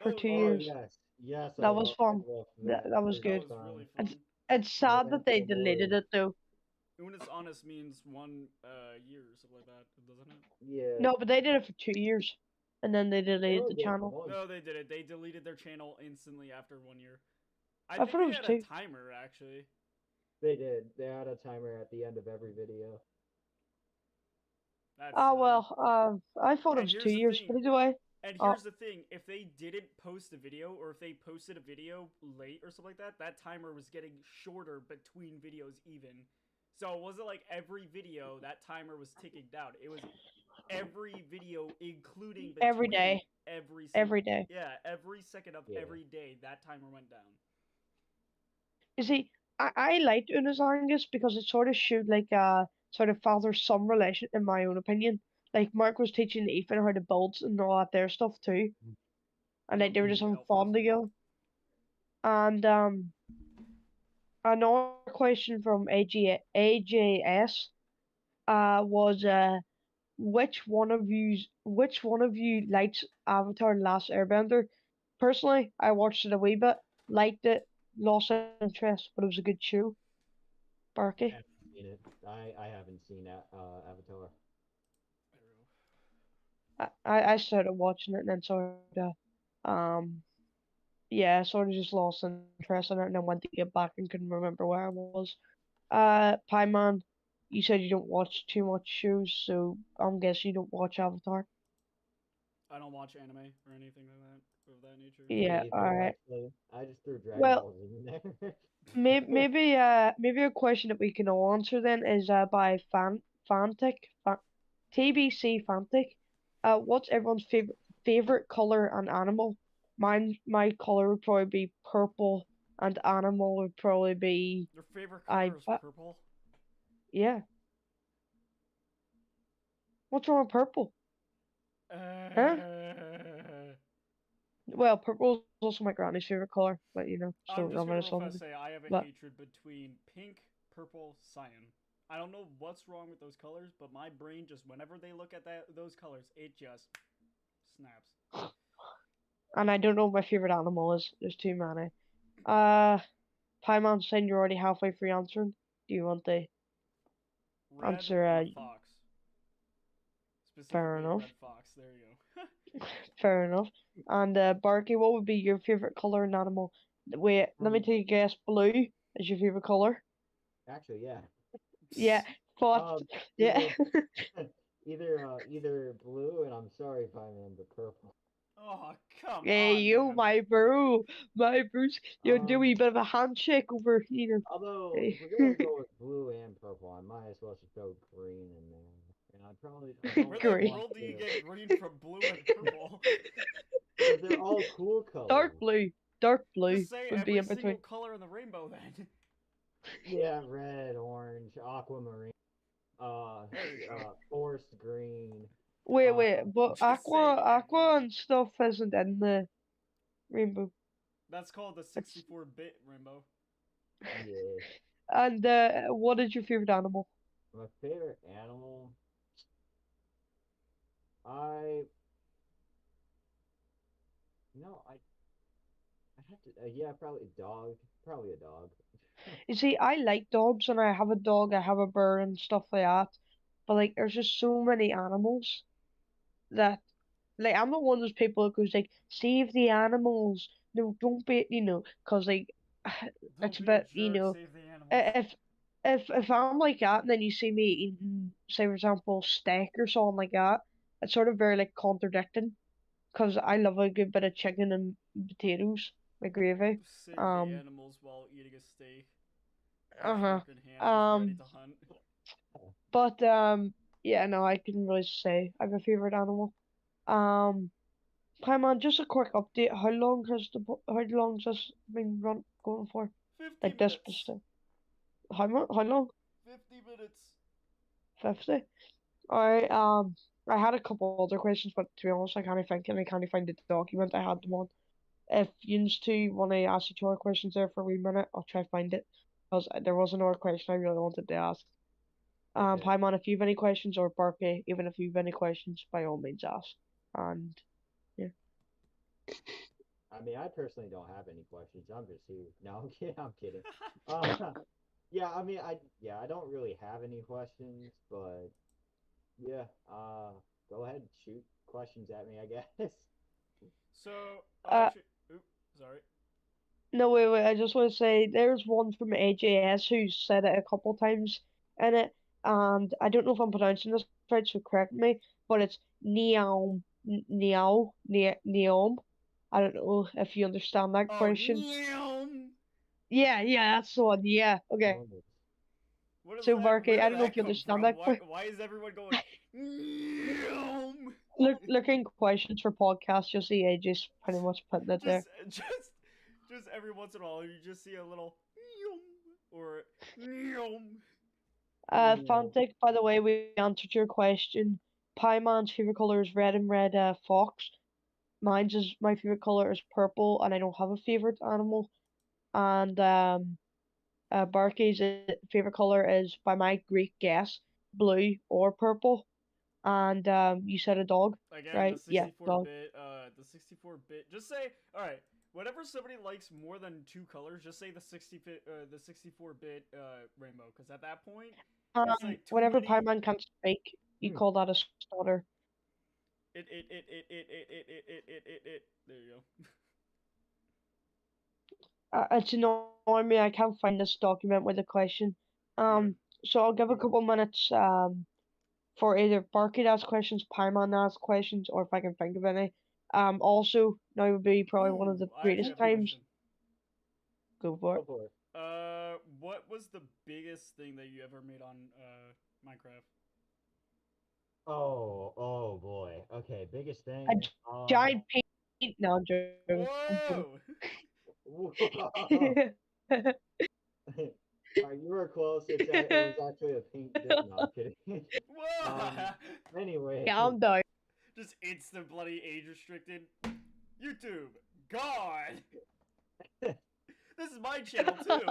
A: for
B: oh
A: two
B: yeah,
D: Oh
A: years?
D: yes, yes,
A: That was
D: I
A: fun.
D: love
A: That was
D: those
B: that
A: good.
B: was really
A: It's
B: fun.
A: it's
D: the
A: sad that they deleted
D: Lord.
A: it though.
B: Unis honest means 1 year or something like that, doesn't it?
D: Yeah,
A: No, but they did it for 2 years. and then they
D: They
A: deleted
D: only
A: the
D: get
A: channel.
D: one.
B: No, they did it. They deleted their channel instantly after 1 year. I
A: I
B: think
A: thought it
B: they
A: was
B: had a
A: 2.
B: timer actually.
D: They did. They had a timer at the end of every video.
B: That's
A: Ah,
B: sad.
A: well, I thought it
B: And
A: was
B: here's
A: 2
B: the
A: years,
B: thing.
A: but either way.
B: And
A: Uh,
B: here's the thing: if they didn't post a video, or if they posted a video late or something like that, that timer was getting shorter between videos even. So it wasn't like every video that timer was ticking down. It was every video, including between
A: every day. Every day.
B: every second of
D: Yeah.
B: every day, that timer went down.
A: You see, I liked Una's Angus because it sort of showed like a sort of father-son relation, in my own opinion. Like Mark was teaching Ethan how to build and all that their stuff too, and like they were just having fun together. And another question from AJS was which one of you likes Avatar: The Last Airbender? Personally, I watched it a wee bit, liked it, lost interest, but it was a good show.
D: I
A: Barky.
D: haven't seen it. I haven't seen Avatar.
A: I started watching it and then sort of yeah, sort of just lost interest in it and then went to get back and couldn't remember where I was. Pie Man, you said you don't watch too much shows, so I'm guessing you don't watch Avatar.
B: I don't watch anime or anything like that of that nature.
A: Yeah,
D: Me either,
A: alright.
D: actually. I just threw Dragon
A: Well,
D: Ball Z in there.
A: maybe a question that we can all answer then is by Fantic, TBC Fantic. What's everyone's favorite color and animal? My color would probably be purple, and animal would probably be
B: Your favorite
A: I
B: color is purple?
A: yeah. What's wrong with purple? Huh? Well, purple is also my granny's favorite color, but so
B: I'm just gonna real
A: something.
B: fast say I have a
A: But
B: hatred between pink, purple, cyan. I don't know what's wrong with those colors, but my brain just whenever they look at those colors, it just snaps.
A: and I don't know what my favorite animal is. There's too many. Paimon saying you're already halfway through answering. Do you want to
B: Red
A: answer?
B: or fox?
A: Fair
B: Specifically a
A: enough.
B: red fox. There you go.
A: Fair enough. And Barky, what would be your favorite color and animal? Wait, let me take a guess. Blue is your favorite color.
D: Actually, yeah.
A: Yeah, but yeah.
D: Either blue, and I'm sorry if I'm in the purple.
B: Oh, come
A: Hey,
B: on,
A: you,
B: man.
A: my Bruce, you're doing a bit of a handshake over,
D: Although,
A: Hey.
D: if we're gonna go with blue and purple, I might as well just throw green in there. And I don't
B: Where the
A: Green.
B: world do you get green from blue and purple?
D: because they're all cool colors.
A: Dark blue
B: Just say
A: would be
B: every
A: in
B: single
A: between.
B: color in the rainbow then.
D: Yeah, red, orange, aquamarine,
B: There you go.
D: forest green.
A: Wait, but
B: Just say
A: aqua and stuff isn't in the rainbow.
B: That's called the
A: It's
B: 64-bit rainbow.
D: Yeah.
A: and what is your favorite animal?
D: My favorite animal, I I have to yeah, probably a dog. Probably a dog.
A: You see, I like dogs and I have a dog, I have a bird and stuff like that. But like, there's just so many animals that like I'm not one of those people that goes like save the animals. No, don't be, 'cause like
B: Don't
A: it's a
B: be a
A: bit,
B: jerk, save the animals.
A: i- if I'm like that and then you see me eating, say for example, steak or something like that, it's sort of very like contradicting. 'Cause I love a good bit of chicken and potatoes, with gravy.
B: Save the
A: Um,
B: animals while eating a steak.
A: uh-huh.
B: Fork in hand, just ready
A: Um,
B: to hunt.
A: but yeah, no, I couldn't really say I have a favorite animal. Um, Hi man, just a quick update. How long has this been going for?
B: 50
A: Like this
B: minutes.
A: stuff. How long?
B: 50 minutes.
A: 50. Alright, I had a couple other questions, but to be honest, I can't think and I can't find the document I had them on. If you two want to ask each other questions there for a wee minute, I'll try to find it. Because there was another question I really wanted to ask.
D: Okay.
A: Hi man, if you have any questions, or Barky, even if you have any questions, by all means ask. And yeah.
D: I mean, I personally don't have any questions. I'm just here. No, I'm kidding. I'm kidding. Uh, yeah, I mean, I don't really have any questions, but yeah, go ahead, shoot questions at me, I guess.
B: So,
A: Uh,
B: actually, oop, sorry.
A: no, wait. I just want to say there's one from AJS who said it a couple times in it, and I don't know if I'm pronouncing this right, so correct me. But it's neom. I don't know if you understand that
B: Oh,
A: question.
B: Neom!
A: Yeah, that's the one. Yeah, okay.
D: Oh,
B: What is
A: So
B: that?
A: Barky,
B: Where
A: I
B: did
A: don't know
B: that
A: if you
B: come
A: understand
B: from?
A: that.
B: Why is everyone going Neom?
A: Looking questions for podcasts, you'll see AJ's pretty much putting it there.
B: Just every once in a while, you just see a little Neom or Neom.
D: no.
A: Fantic, by the way, we answered your question. Pieman's favorite color is red and red fox. Mine's is my favorite color is purple, and I don't have a favorite animal. And Barky's favorite color is, by my Greek guess, blue or purple. And you said a dog,
B: Again, the
A: right? Yeah, dog.
B: 64-bit, Just say, all right. Whenever somebody likes more than two colors, just say the 64-bit rainbow, because at that point, it's like too
A: Whenever
B: many.
A: Pieman can't speak, you
D: Hmm.
A: call that a stutter.
B: It. There you go.
A: It's annoying me. I can't find this document with the question.
B: Okay.
A: So I'll give a couple minutes for either Barky to ask questions, Paimon to ask questions, or if I can think of any. Also, now would be probably one of
B: Ooh,
A: the
B: I actually
A: greatest
B: have a
A: times.
B: question.
A: Go for
D: Go
A: it.
D: for it.
B: What was the biggest thing that you ever made on Minecraft?
D: Oh boy. Okay, biggest
A: A
D: thing.
A: giant paint. No, I'm joking. I'm joking.
B: Whoa!
D: You were close. It was actually a pink dip. No, I'm kidding.
B: Whoa!
D: um. Anyway.
A: Yeah, I'm done.
B: Just instant bloody age restricted. YouTube, God. This is my channel too.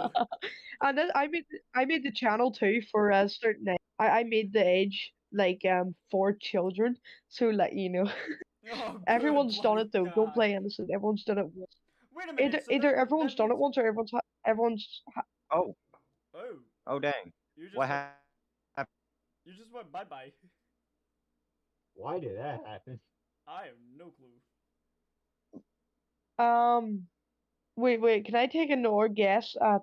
A: And then I made the channel too for a certain age. I made the age like for children, so let you know.
B: Oh, good
A: Everyone's done
B: bloody
A: it though. Don't
B: God.
A: play innocent. Everyone's done it once.
B: Wait a minute. So
A: Either everyone's
B: that
A: done
B: means.
A: it once or everyone's.
C: Oh,
B: Oh,
C: oh dang.
B: you
C: What
B: just went.
C: happened?
B: You just went bye bye.
D: Why did that happen?
B: I have no clue.
A: Um, wait. Can I take another guess at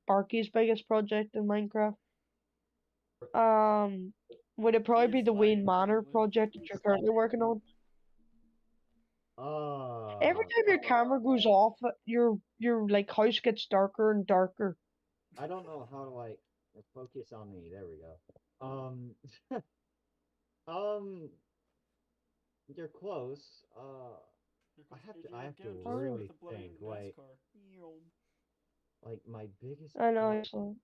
A: Barky's biggest project in Minecraft? Um, would it
B: He
A: probably be
B: is
A: the Wayne
B: lagging
A: Manor
B: terribly.
A: project that you're currently working on? Every
D: Uh,
A: time your camera goes off, your like house gets darker and darker.
D: I don't know how to like focus on me. There we go. Um, you're close.
B: Here
D: I
B: comes
D: have to
B: AJ
D: I have to
B: again, just
A: Oh,
B: with
D: really
B: the bloody
D: think.
B: NASCAR.
D: Like my biggest
A: I know.
D: pro
A: I saw.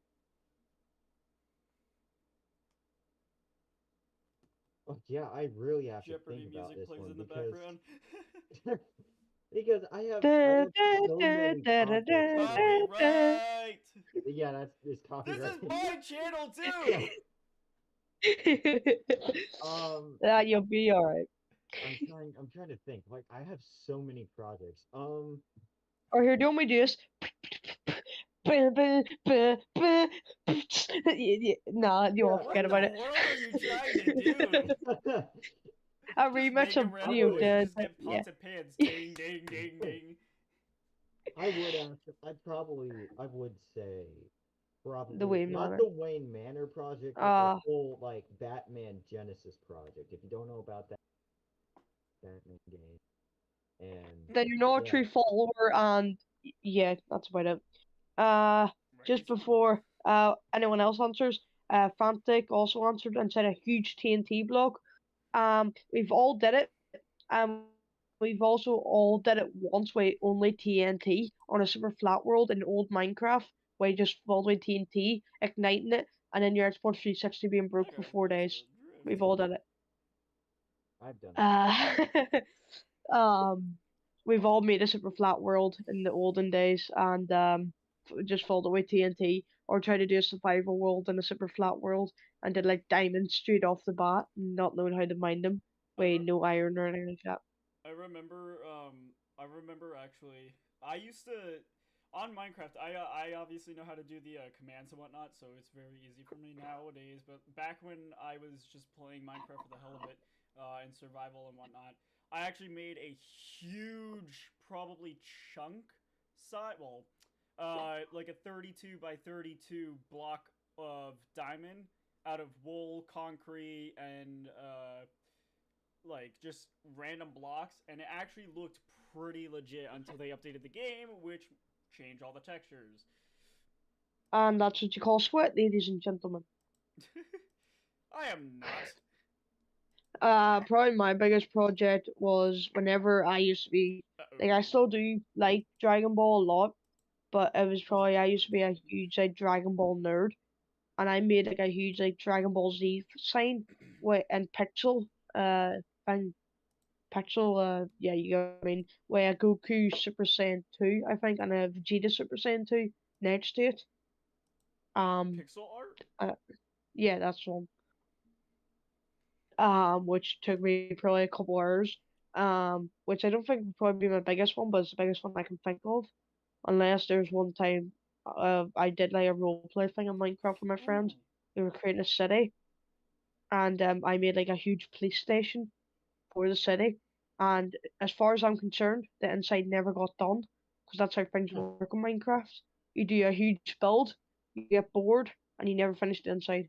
D: Oh yeah, I really have to think
B: Jeopardy
D: about
B: music
D: this
B: plays
D: one
B: in the background.
D: because I
A: Da,
D: have
A: da,
D: so
A: da,
D: many
A: da, da,
D: projects
A: da,
D: going.
A: da, da.
B: Copyright!
D: Yeah, that's it's
B: This
D: copyright.
B: is my channel too!
D: um,
A: You'll be alright.
D: I'm trying to think. Like I have so many projects.
A: Or here, don't we do this? Nah, you
D: Yeah.
A: won't
B: What
A: forget
B: in the
A: about it.
B: world are you trying to do?
A: A
B: Just
A: remix
B: making
A: of
B: random
A: you,
B: noises, just
A: the
B: get
A: yeah,
B: pots and pans. Ding, ding, ding, ding.
D: I would answer. I would say
A: the
D: probably
A: Wayne
D: not
A: Manor.
D: the Wayne Manor project, but the
A: Ah,
D: whole like Batman Genesis project. If you don't know about that Batman game, and
A: then you're not a
D: yeah,
A: true follower, and yeah, that's about it. Uh, just
B: Right.
A: before anyone else answers, Fantic also answered and said a huge TNT block. We've all did it. We've also all did it once with only TNT on a super flat world in old Minecraft, where you just filled with TNT, igniting it, and then your Xbox 360 being broke
B: That
A: for
B: guy's
A: four
B: nice
A: days.
B: little drift.
A: We've all done it.
D: I've done that.
A: Uh, um, we've all made a super flat world in the olden days, and just filled it with TNT, or tried to do a survival world in a super flat world, and did like diamonds straight off the bat, not knowing how to mine them,
B: I,
A: with
B: re-
A: no iron or anything like that.
B: I remember actually. I used to on Minecraft. I obviously know how to do the commands and whatnot, so it's very easy for me nowadays. But back when I was just playing Minecraft for the hell of it, in survival and whatnot. I actually made a huge, probably chunk size, well, like a 32 by 32 block of diamond out of wool, concrete, and like just random blocks, and it actually looked pretty legit until they updated the game, which changed all the textures.
A: And that's what you call sweat, ladies and gentlemen.
B: I am not.
A: Probably my biggest project was whenever I used to be like I still do like Dragon Ball a lot, but it was probably I used to be a huge like Dragon Ball nerd, and I made like a huge like Dragon Ball Z sign with and pixel and pixel yeah you know what I mean where Goku Super Saiyan 2 I think and a Vegeta Super Saiyan 2 next to it.
B: Pixel art?
A: Uh, yeah, that's one. Which took me probably a couple hours. Which I don't think would probably be my biggest one, but it's the biggest one I can think of. Unless there's one time, I did like a roleplay thing on Minecraft with my friend.
B: Ooh.
A: We were creating a city, and I made like a huge police station for the city. And as far as I'm concerned, the inside never got done, because that's how things work in Minecraft. You do a huge build, you get bored, and you never finish the inside.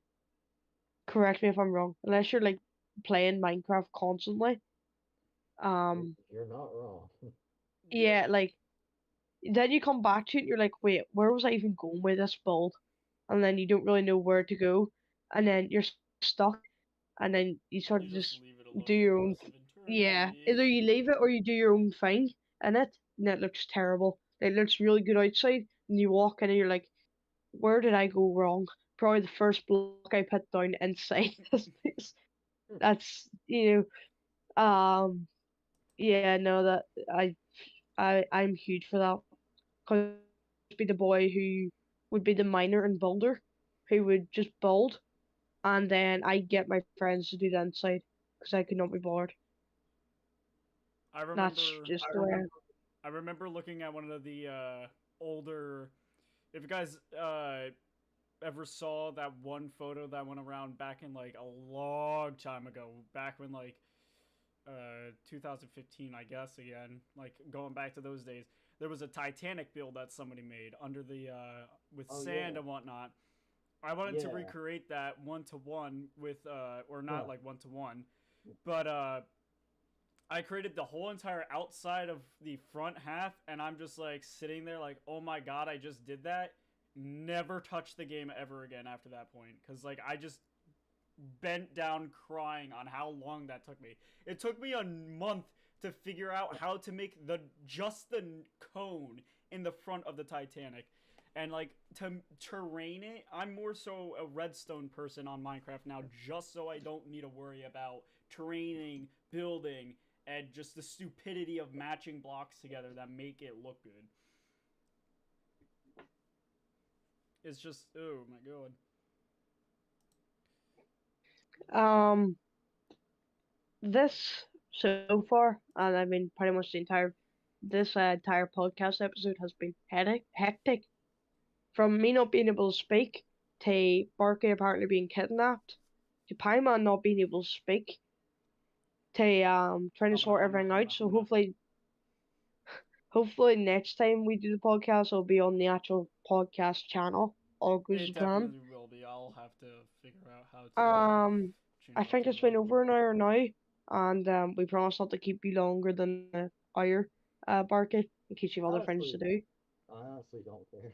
A: Correct me if I'm wrong. Unless you're like playing Minecraft constantly.
D: You're not wrong.
A: Yeah, like then you come back to it and you're like, wait, where was I even going with this build? And then you don't really know where to go, and then you're stuck, and then you sort
B: You
A: of
B: just
A: just
B: leave it alone
A: do
B: for
A: your
B: the
A: own.
B: rest of
A: Yeah,
B: eternity.
A: either you leave it or you do your own thing in it, and it looks terrible. It looks really good outside, and you walk in and you're like, where did I go wrong? Probably the first block I put down inside this place. That's yeah, no, that I'm huge for that. Cause be the boy who would be the miner and builder, who would just build, and then I get my friends to do the inside, because I could not be bored.
B: I
A: That's
B: remember
A: just the way.
B: I remember looking at one of the older. If you guys ever saw that one photo that went around back in like a long time ago, back when like 2015, I guess again, like going back to those days, there was a Titanic build that somebody made under the with
D: Oh,
B: sand
D: yeah.
B: and whatnot. I wanted to
D: Yeah.
B: recreate that 1-to-1 with or
D: Huh.
B: not like 1-to-1, but I created the whole entire outside of the front half, and I'm just like sitting there, like, oh my god, I just did that. Never touched the game ever again after that point, because like I just bent down crying on how long that took me. It took me a month to figure out how to make just the cone in the front of the Titanic. And like to terrain it, I'm more so a redstone person on Minecraft now, just so I don't need to worry about terraining, building, and just the stupidity of matching blocks together that make it look good. It's just, oh my god.
A: This so far, and I mean pretty much the entire this entire podcast episode has been hectic. From me not being able to speak, to Barky apparently being kidnapped, to Paimon not being able to speak, to trying to sort everything out. So hopefully next time we do the podcast, it'll be on the actual podcast channel. All goes
B: It
A: to plan.
B: definitely will be. I'll have to figure out how to
A: I
B: change that
A: think it's
B: title
A: been
B: up.
A: over an hour now, and we promise not to keep you longer than an hour, Barky, in case you have other things to
D: Honestly,
A: do.
D: I honestly don't care.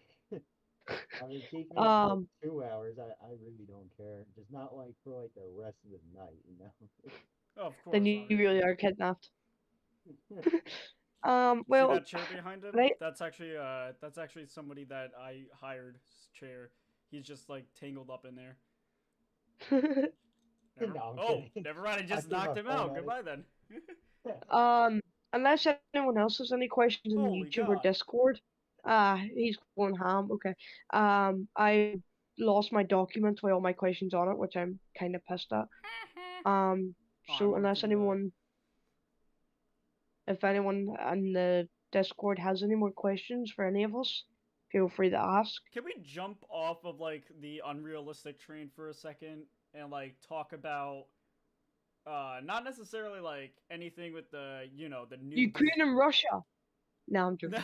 D: I mean, keep me for
A: Um,
D: 2 hours. I really don't care. Just not like for like the rest of the night, you know.
B: Oh, of
A: then
B: course,
A: you
B: obviously.
A: really are kidnapped.
B: See
A: Well,
B: that chair behind him?
A: right.
B: That's actually somebody that I hired chair. He's just like tangled up in there. Never.
D: No, I'm
B: Oh,
D: kidding.
B: never mind. I
D: I
B: just
D: threw
B: knocked
D: my
B: him
D: phone
B: out.
D: at
B: Goodbye then.
D: it.
A: Unless anyone else has any questions in
B: Holy
A: YouTube or
B: god.
A: Discord, he's going ham. Okay. I lost my document with all my questions on it, which I'm kind of pissed at.
B: Oh, I
A: So
B: wanted to
A: unless
B: do that.
A: if anyone in the Discord has any more questions for any of us, feel free to ask.
B: Can we jump off of like the unrealistic train for a second and like talk about Not necessarily like anything with the the new.
A: Ukraine and Russia. No, I'm joking.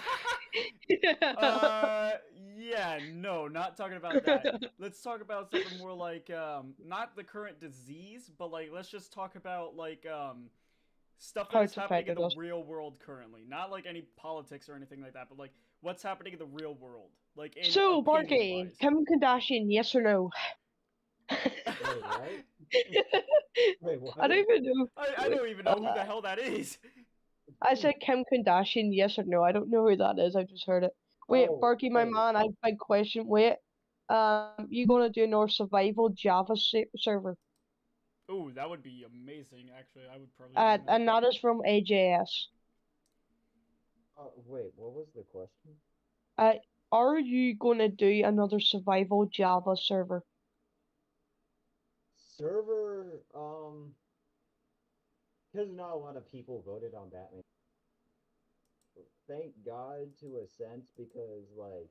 B: Yeah, no, not talking about that. Let's talk about something more like not the current disease, but like let's just talk about like stuff
A: How
B: that is
A: it's
B: happening in
A: affected
B: the
A: us.
B: real world currently. Not like any politics or anything like that, but like what's happening in the real world, like in
A: So,
B: opinion
A: Barkie,
B: wise.
A: Kim Kardashian, yes or no?
D: Wait, what? Wait, what?
A: I don't even know.
B: I don't even know who the hell that is.
A: I said Kim Kardashian, yes or no? I don't know who that is. I just heard it. Wait,
D: Oh,
A: Barky, my
D: wait.
A: man, I have a big question. Wait, you gonna do another survival Java server?
B: Ooh, that would be amazing. Actually, I would probably join that.
A: And that is from AJS.
D: Wait, what was the question?
A: Are you gonna do another survival Java server?
D: Server, because not a lot of people voted on Batman. Thank God to a sense, because like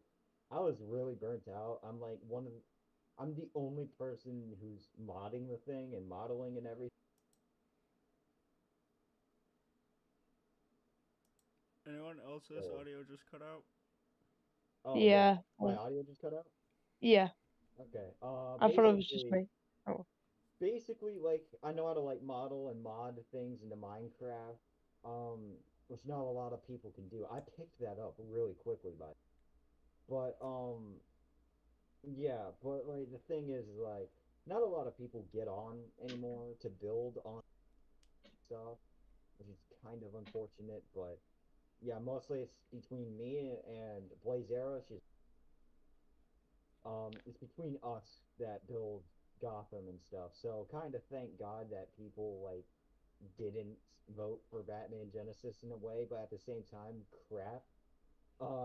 D: I was really burnt out. I'm the only person who's modding the thing and modeling and everything.
B: Anyone else's
D: Oh.
B: audio just cut out?
D: Oh,
A: Yeah.
D: wait, my audio just cut out?
A: Yeah.
D: Okay.
A: I thought it was just me. Oh.
D: Basically, like I know how to like model and mod things into Minecraft, which not a lot of people can do. I picked that up really quickly, but yeah, but like the thing is like not a lot of people get on anymore to build on stuff, which is kind of unfortunate. But yeah, mostly it's between me and Blazera. It's between us that build Gotham and stuff. So kind of thank God that people like didn't vote for Batman Genesis in a way, but at the same time, crap.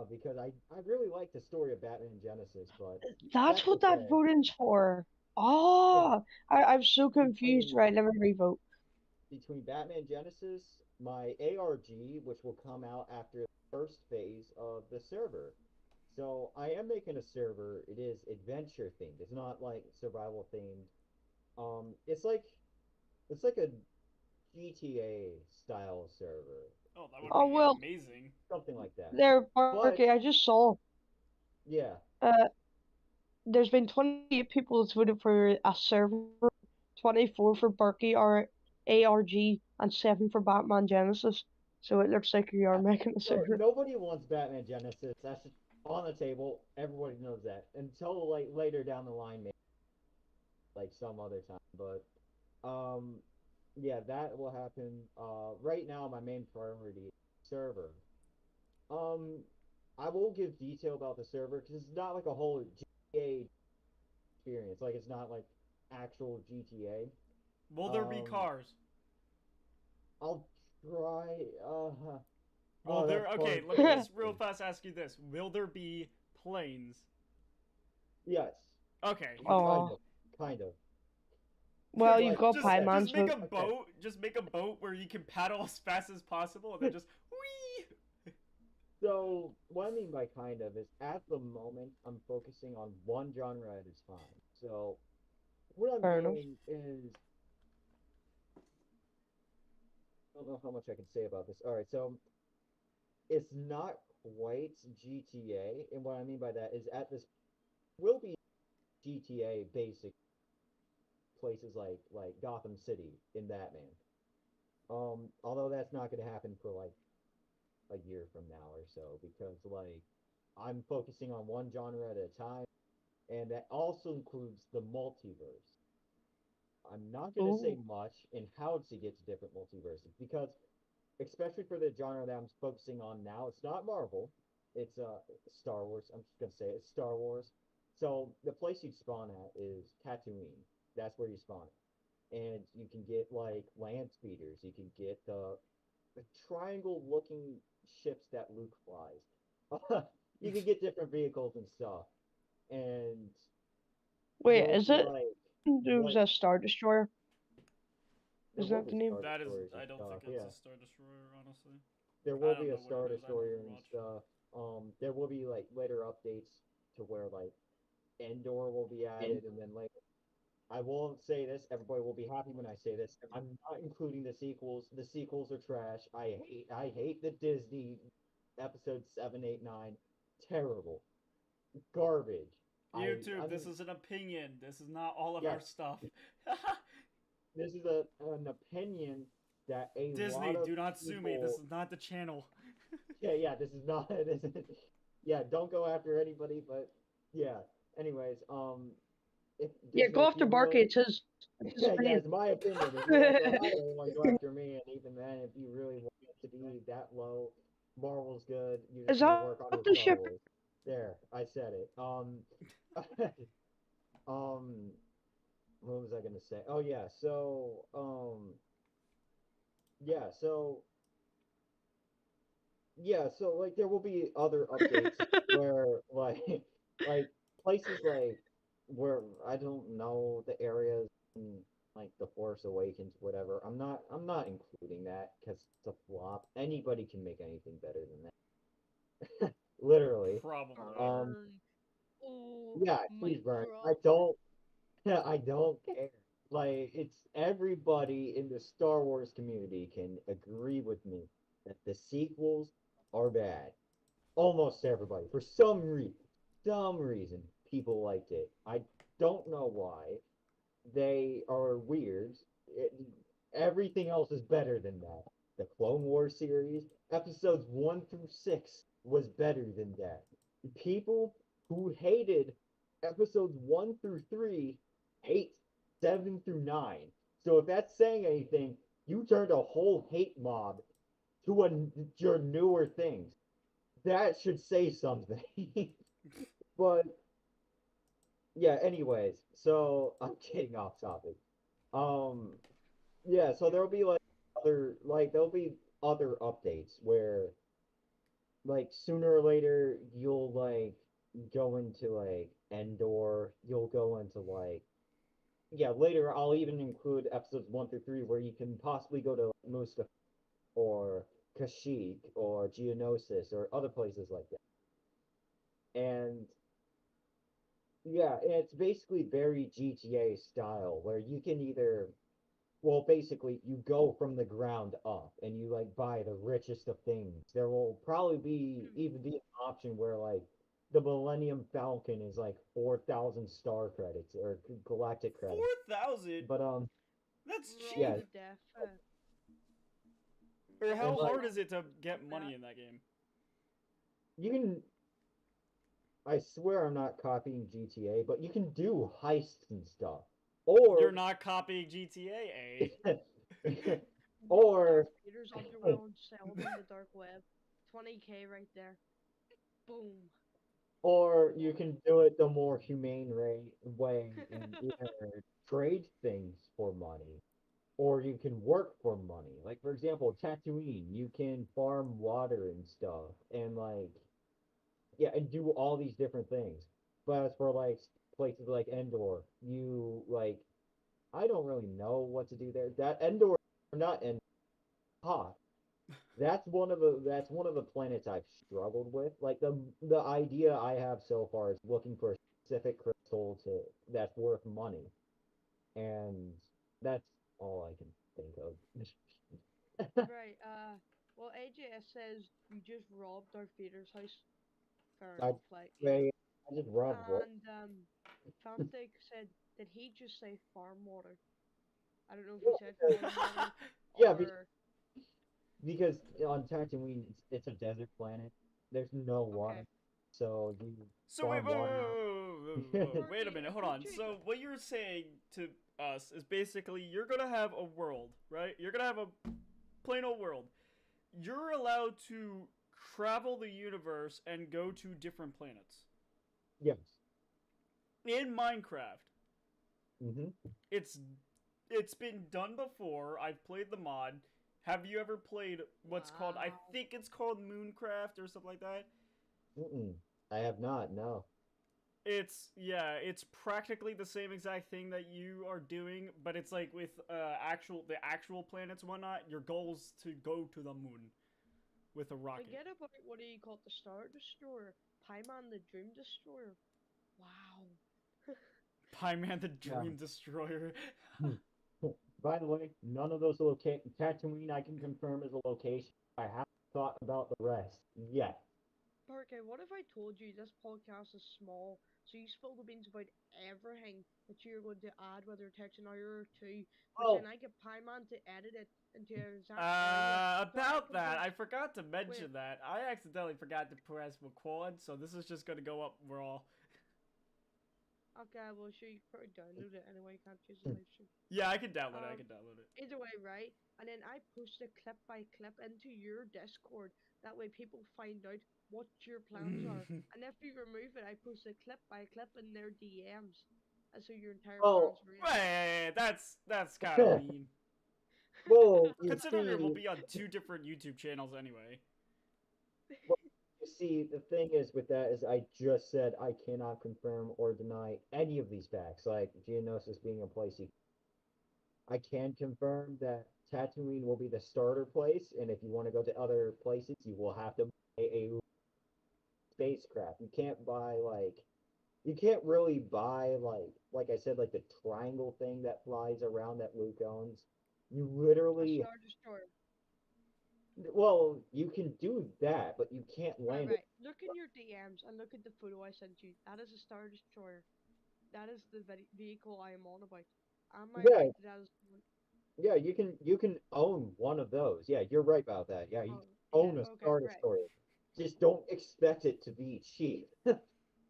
D: Because I really like the story of Batman Genesis, but
A: That's
D: that's
A: what that
D: okay.
A: voting's for.
D: Yeah,
A: Oh, I'm so confused.
D: between
A: Right, let me revote.
D: between Batman Genesis, my ARG, which will come out after the first phase of the server. So I am making a server. It is adventure themed. It's not like survival themed. It's like a GTA style server,
B: Oh, that would
A: Oh
B: be
A: well,
B: amazing.
D: something like that.
A: there,
D: But
A: Barky. I just saw.
D: yeah,
A: Uh, there's been 28 people that's voted for a server, 24 for Barky or ARG, and 7 for Batman Genesis. So it looks like you are making a
D: so
A: server.
D: nobody wants Batman Genesis. That's just on the table. Everybody knows that until like later down the line, maybe like some other time. But yeah, that will happen. Right now, my main priority is server. Um, I will give detail about the server because it's not like a whole GTA experience. Like it's not like actual GTA.
B: Will there be cars?
D: I'll try.
B: Will there?
D: That's
B: Okay,
D: hard
B: let
D: to
B: me just
D: answer.
B: real fast ask you this: will there be planes?
D: Yes,
B: Okay.
A: Oh,
D: kind of.
A: well, you've
D: Like,
A: got
B: just
A: Pieman's
B: make
A: vote.
B: a
D: okay.
B: boat. Just make a boat where you can paddle as fast as possible, and then just whee.
D: So what I mean by kind of is at the moment I'm focusing on one genre at a time. So what I'm
A: Fair enough.
D: doing is I don't know how much I can say about this. All right, so it's not quite GTA, and what I mean by that is at this will be GTA basic places like Gotham City in Batman. Although that's not going to happen for like a year from now or so because like I'm focusing on one genre at a time, and that also includes the multiverse. I'm not going to say
A: Ooh.
D: much in how to get to different multiverses because, especially for the genre that I'm focusing on now, it's not Marvel. It's Star Wars. I'm just gonna say it's Star Wars. So the place you'd spawn at is Tatooine. That's where you spawn, and you can get like land speeders. You can get the triangle-looking ships that Luke flies. You can get different vehicles and stuff, and
A: Wait,
D: you'll
A: is
D: see
A: it?
D: like
A: There's
D: what
A: a Star Destroyer.
D: there
A: Isn't
D: will
A: that
D: be
A: the name?
D: Star
B: That is.
D: Destroyers and
B: I don't
D: stuff.
B: think it's
D: Yeah,
B: a Star Destroyer, honestly.
D: there
B: I
D: will
B: don't
D: be a
B: know what
D: Star
B: it is. I never
D: Destroyer and
B: watched.
D: stuff. There will be like later updates to where like Endor will be added, and then later I will say this. Everybody will be happy when I say this. I'm not including the sequels. The sequels are trash. I hate the Disney episode 7, 8, 9. Terrible. Garbage. I
B: YouTube, this
D: mean,
B: is an opinion. This is not all of
D: yes,
B: our stuff.
D: this is an opinion that a lot
B: Disney,
D: of
B: do not sue me. This
D: people.
B: is not the channel.
D: Yeah, this is not. This is, yeah, don't go after anybody. But yeah. Anyways, if
A: Yeah,
D: Disney,
A: go
D: if
A: after
D: you
A: Barky.
D: really,
A: It's his
D: yeah,
A: opinion.
D: it's my opinion. If you want, I don't want to go after me. And even then, if you really want it to be that low, Marvel's good. You just
A: Is
D: need to
A: that
D: work on your
A: the
D: Star
A: ship?
D: Wars. There, I said it. Um, what was I gonna say? Oh yeah, yeah, so yeah, so like there will be other updates where like like places like where I don't know the areas in like the Force Awakens, whatever. I'm not including that because it's a flop. Anybody can make anything better than that. Literally.
B: Probably.
D: Um,
A: Burn. Oh,
D: yeah, please
A: mic
D: burn. I
A: drop.
D: don't I don't care. Like it's everybody in the Star Wars community can agree with me that the sequels are bad. Almost everybody. For some reason, people liked it. I don't know why. They are weird. It, everything else is better than that. The Clone Wars series, episodes 1 through 6, was better than that. People who hated episodes 1 through 3 hate 7 through 9. So if that's saying anything, you turned a whole hate mob to your newer things. That should say something. But yeah, anyways, so I'm getting off topic. Um, yeah, so there'll be there'll be other updates where like sooner or later you'll like go into like Endor, you'll go into like yeah, later I'll even include episodes 1 through 3 where you can possibly go to Mustafar or Kashyyyk or Geonosis or other places like that. And yeah, it's basically very GTA style where you can either well, basically, you go from the ground up and you like buy the richest of things. There will probably be
A: Hmm.
D: even be an option where like the Millennium Falcon is like 4,000 star credits or galactic credits.
B: 4,000?
D: But
B: That's
D: yeah,
B: cheap.
A: Raw def.
B: Or
D: and
B: how
D: like
B: hard is it to get money in that game?
D: you can I swear I'm not copying GTA, but you can do heists and stuff.
B: You're
D: Or
B: not copying GTA,
A: Rob
D: or
A: Darth Vader's underwear and sell them on the dark web. 20K right there. Boom.
D: or you can do it the more humane way and either trade things for money, or you can work for money. Like for example, Tatooine, you can farm water and stuff, and like yeah, and do all these different things. But as for like places like Endor, you like I don't really know what to do there. That Endor, not Endor, Hoth. That's one of the planets I've struggled with. Like the idea I have so far is looking for a specific crystal to that's worth money, and that's all I can think of.
A: Right, well, AJS says you just robbed Darth Vader's house. Fair
D: I
A: enough, like, yeah.
D: say I just robbed what?
A: And, Fantic said, did he just say farm water? I don't know if he said farm water
D: Yeah,
A: or.
D: because on Tatooine it's a desert planet. There's no water,
A: Okay.
D: so you
B: So
D: farm water.
B: wait a
A: Barky,
B: minute,
A: if
B: hold
A: you
B: on.
A: just.
B: So what you're saying to us is basically you're gonna have a world, right? You're gonna have a plain old world. You're allowed to travel the universe and go to different planets.
D: Yes.
B: In Minecraft,
D: Mm-hmm.
B: it's it's been done before. I've played the mod. Have you ever played what's called? I
A: Wow.
B: think it's called Mooncraft or something like that.
D: Mm-mm. I have not. No.
B: It's practically the same exact thing that you are doing, but it's like with the actual planets and whatnot. Your goal's to go to the moon with a rocket.
A: Forget about what do you call it, the Star Destroyer. Pieman the Dream Destroyer. Wow.
B: Pie-Man the
D: Yeah.
B: Dream Destroyer.
D: By the way, none of those Tatooine I can confirm is a location. I haven't thought about the rest yet.
A: Barkie, what if I told you this podcast is small, so you spill the beans about everything that you're going to add, whether it takes an hour or two, but
D: Oh.
A: then I get Pieman to edit it into an exact area.
B: About that, I
A: just-
B: forgot to mention
A: Wait.
B: that. I accidentally forgot to press record, so this is just gonna go up raw.
A: Okay, well, sure, you can probably download it anyway, you can't choose the live stream.
B: Yeah, I can download it. I can download it.
A: Either way, right? And then I post it clip by clip into your Discord. That way people find out what your plans are. And if you remove it, I post it clip by clip in their DMs. And so your entire
D: Oh,
A: plans are in.
B: Wait, that's kind of mean.
D: Well, you
B: Considering it will
D: see,
B: be on 2 different YouTube channels anyway.
D: the thing is with that is I just said I cannot confirm or deny any of these facts, like Geonosis being a place I can confirm that Tatooine will be the starter place, and if you want to go to other places, you will have to buy a spacecraft. You can't really buy like I said, like the triangle thing that flies around that Luke owns. You
A: A
D: literally,
A: Star Destroyer.
D: well, you can do that, but you can't land
A: Right. Look in your DMs and look at the photo I sent you. That is a Star Destroyer. That is the vehicle I am on about. Am I
D: Yeah.
A: right that is...
D: Yeah, you can own one of those. Yeah, you're right about that. Yeah, you
A: Oh,
D: own
A: yeah,
D: a
A: okay,
D: Star
A: right.
D: Destroyer. Just don't expect it to be cheap.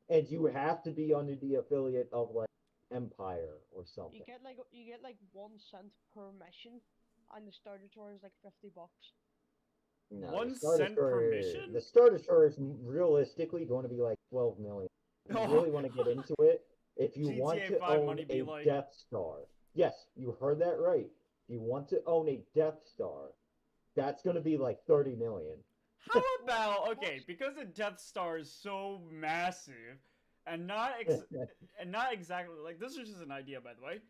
D: And you have to be under the affiliate of like Empire or something.
A: You get like 1 cent per mission, and the Star Destroyer is like $50.
D: No,
B: 1 cent per mission?
D: The Star Destroyer is realistically going to be like 12 million. If you really want to get into it, if you want
B: GTA
D: to
B: 5
D: own
B: money be
D: a
B: like-
D: Death Star, yes, you heard that right. If you want to own a Death Star, that's going to be like 30 million.
B: How about, okay, because the Death Star is so massive, and not exactly, like, this is just an idea, by the way.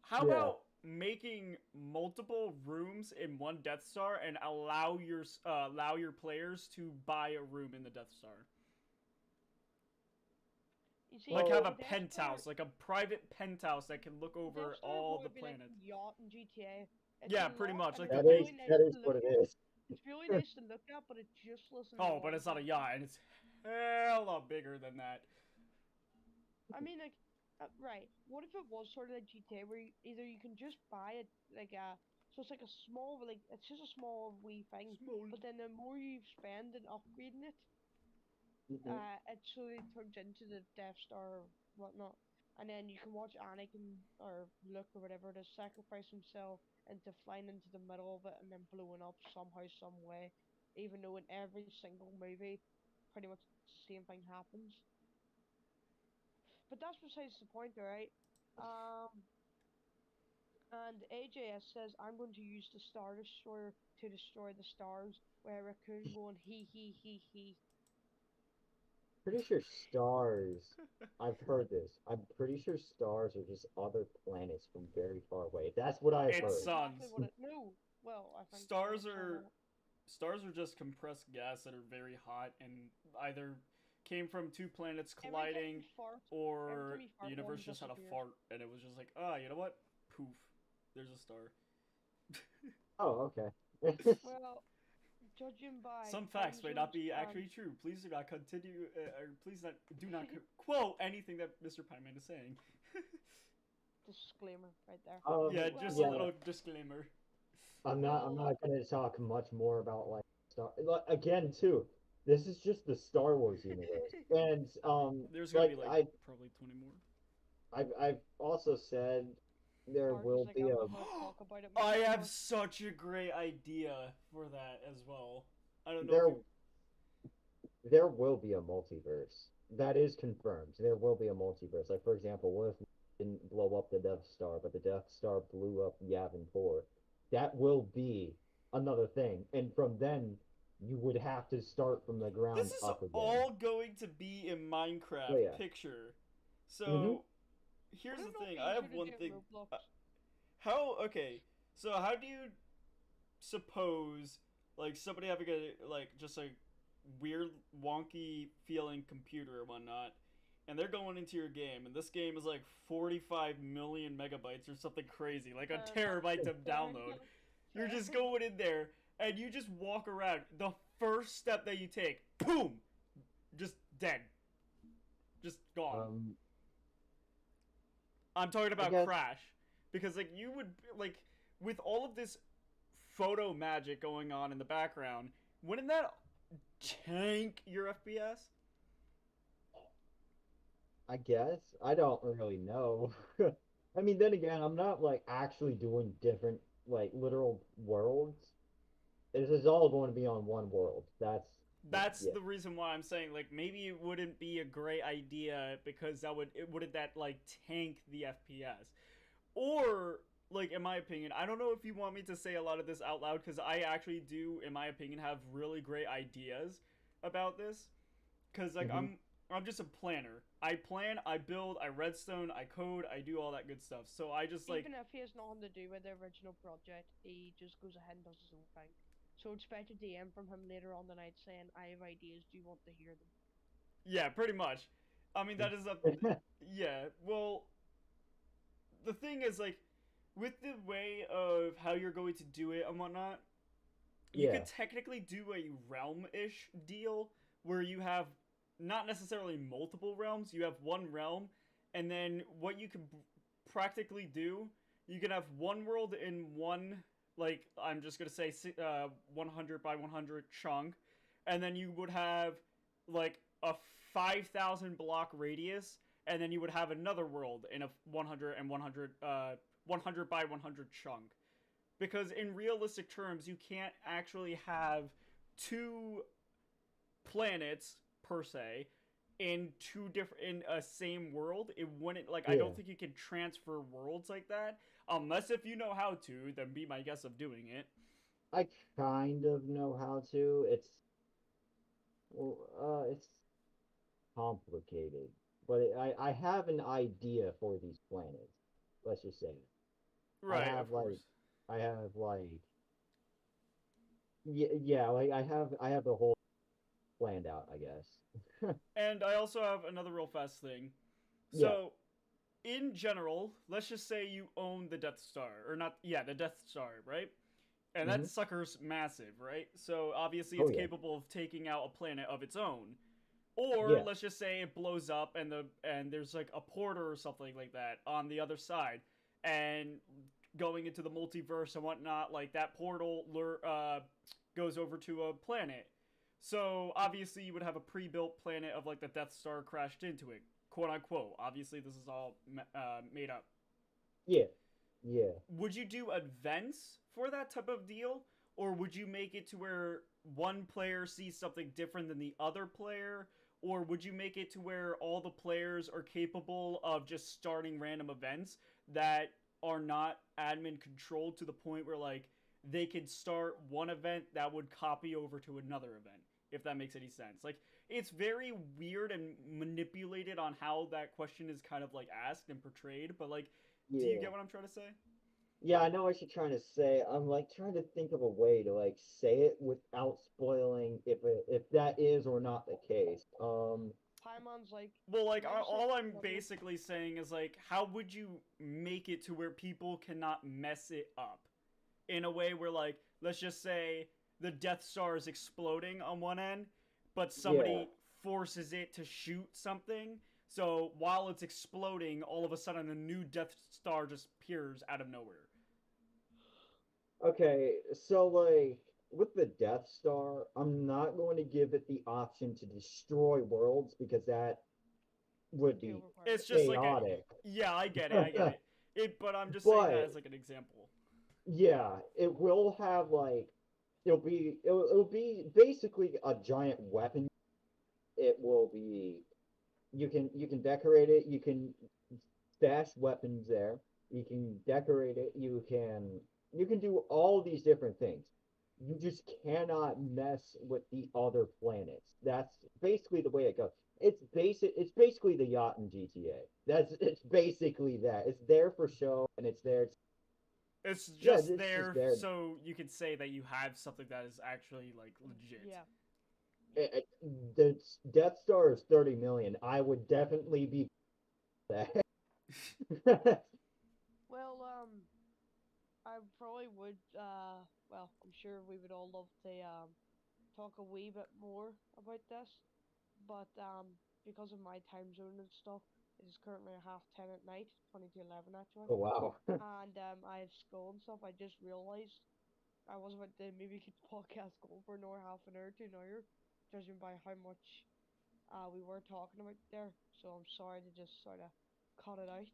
B: How
D: Yeah.
B: about making multiple rooms in one Death Star and allow your players to buy a room in the Death Star?
A: You see,
B: Like have
A: the
B: a
A: Death
B: penthouse,
A: Star-
B: like a private penthouse that can look
A: the
B: over
A: Death Star
B: all the
A: would be like
B: planets.
A: a yacht in GTA. It's
B: Yeah,
A: a
B: pretty
A: lot,
B: much,
A: and
B: like
A: it's
B: the
A: really nice
D: That
A: to
D: is what
A: look
D: it
A: at.
D: is.
A: It's really nice to look at, but it's useless. In
B: Oh,
A: the
B: but it's not a
A: long
B: yacht, and it's hell lot bigger than that.
A: I mean, like, right. What if it was sort of like GTA, where either you can just buy it, like so it's like a small, like it's just a small wee thing, but then the more you spend in upgrading it,
D: Mhm.
A: it slowly turns into the Death Star or whatnot, and then you can watch Anakin or Luke or whatever to sacrifice himself into flying into the middle of it and then blowing up somehow, some way, even though in every single movie, pretty much the same thing happens. But that's besides the point, alright? And AJS says, I'm going to use the Star Destroyer to destroy the stars, where Raccoon going he.
D: Pretty sure stars. I've heard this. I'm pretty sure stars are just other planets from very far away. That's what I've
B: It's
D: heard.
A: Exactly
B: suns.
A: what it. No, well, I think
B: Stars
A: so,
B: are
A: so-
B: stars are just compressed gas that are very hot and either came from 2 planets
A: Every time
B: colliding,
A: you fart,
B: or
A: every time you
B: the
A: fart,
B: universe
A: one
B: just had a
A: disappears.
B: fart and it was just like, ah, you know what? Poof, there's a star.
D: Oh, okay.
A: Well, judging by
B: Some facts may not be
A: episodes,
B: actually true. Please do not continue, or do not quote anything that Mr. Pineman is saying.
A: disclaimer right there.
B: Yeah,
A: Well,
B: just
D: yeah.
B: a little disclaimer.
D: I'm not going to talk much more about like Star. Like, again, too. This is just the Star Wars universe, and
B: There's gonna be
D: like
B: probably 20 more.
D: I've also said there
A: Mark is
D: will
A: like,
D: be
A: I'm
D: a
A: not gonna talk about it
B: I
A: much
B: have
A: more.
B: such a great idea for that as well. I don't know.
D: there
B: If you...
D: there will be a multiverse. That is confirmed. There will be a multiverse. Like for example, what if we didn't blow up the Death Star, but the Death Star blew up Yavin 4? That will be another thing, and from then you would have to start from the ground
B: This is
D: up again.
B: all going to be in Minecraft
D: Oh, yeah.
B: picture. So
D: Mhm.
B: here's
A: Would it
B: the
A: not
B: thing.
A: be
B: I have
A: easier to
B: one
A: do it
B: thing.
A: Roblox?
B: Okay. So how do you suppose like somebody having a like just a weird wonky feeling computer or whatnot and they're going into your game, and this game is like 45 million megabytes or something crazy, like a terabyte to download. You're just going in there, and you just walk around. The first step that you take, boom, just dead, just gone. I'm talking about Crash, because like you would like with all of this photo magic going on in the background, wouldn't that tank your FPS?
D: I guess. I don't really know. I mean, then again, I'm not like actually doing different like literal worlds. This is all going to be on one world.
B: That's
D: yeah.
B: the reason why I'm saying like maybe it wouldn't be a great idea because wouldn't that like tank the FPS, or like in my opinion, I don't know if you want me to say a lot of this out loud because I actually do, in my opinion, have really great ideas about this. Because like I'm just a planner. I plan, I build, I redstone, I code, I do all that good stuff. So I just like
A: even if he has nothing to do with the original project, he just goes ahead and does his own thing. So expect a DM from him later on the night saying, "I have ideas. Do you want to hear them?"
B: yeah, pretty much. I mean that is a yeah. Well, the thing is like with the way of how you're going to do it and whatnot, you could technically do a realm-ish deal where you have not necessarily multiple realms, you have one realm, and then what you could practically do, you can have one world in one, like, I'm just gonna say 100 by 100 chunk, and then you would have, like, a 5,000 block radius, and then you would have another world in a 100 and 100, 100 by 100 chunk. Because in realistic terms, you can't actually have two planets per se in a same world. It wouldn't like I don't think you can transfer worlds like that unless if you know how to. Then be my guess of doing it.
D: I kind of know how to. It's complicated, but I have an idea for these planets. Let's just say
B: Right, of course.
D: I have like yeah, like I have the whole planned out, I guess.
B: And I also have another real fast thing. So, in general, let's just say you own the Death Star, or not? Yeah, the Death Star, right? And that sucker's massive, right? So obviously it's capable of taking out a planet of its own. Or let's just say it blows up and there's like a porter or something like that on the other side, and going into the multiverse and whatnot, like that portal goes over to a planet. So obviously you would have a pre-built planet of like the Death Star crashed into it, quote unquote. Obviously this is all made up.
D: Yeah. Yeah.
B: Would you do events for that type of deal? Or would you make it to where one player sees something different than the other player? Or would you make it to where all the players are capable of just starting random events that are not admin controlled to the point where like they could start one event that would copy over to another event, if that makes any sense? Like, it's very weird and manipulated on how that question is kind of like asked and portrayed, but like, do you get what I'm trying to say?
D: Yeah, I know what you're trying to say. I'm like trying to think of a way to like say it without spoiling if that is or not the case.
A: Paimon's like,
B: well, like all I'm basically saying is like, how would you make it to where people cannot mess it up in a way where like, let's just say the Death Star is exploding on one end, but somebody forces it to shoot something. So while it's exploding, all of a sudden a new Death Star just appears out of nowhere.
D: Okay, so like with the Death Star, I'm not going to give it the option to destroy worlds because that would be
B: it's just
D: chaotic.
B: Like yeah, I get it. But I'm just saying that as like an example.
D: Yeah, it will have like it'll be basically a giant weapon. It will be you can decorate it, you can stash weapons there, you can decorate it, you can do all these different things. You just cannot mess with the other planets. That's basically the way it goes. It's basically the yacht in GTA. It's basically that. It's there for show and it's there.
B: It's just there so you could say that you have something that is actually like legit.
A: Yeah.
D: Uh, The Death Star is 30 million. I would definitely be that.
A: Well, I probably would. Well, I'm sure we would all love to talk a wee bit more about this, but because of my time zone and stuff, it is currently 10:30 at night, 20 to 11 actually,
D: Oh wow.
A: and I have school and stuff. I just realized I was about to maybe keep the podcast going for an hour, half an hour to an hour, judging by how much we were talking about there. So I'm sorry to just sort of cut it out.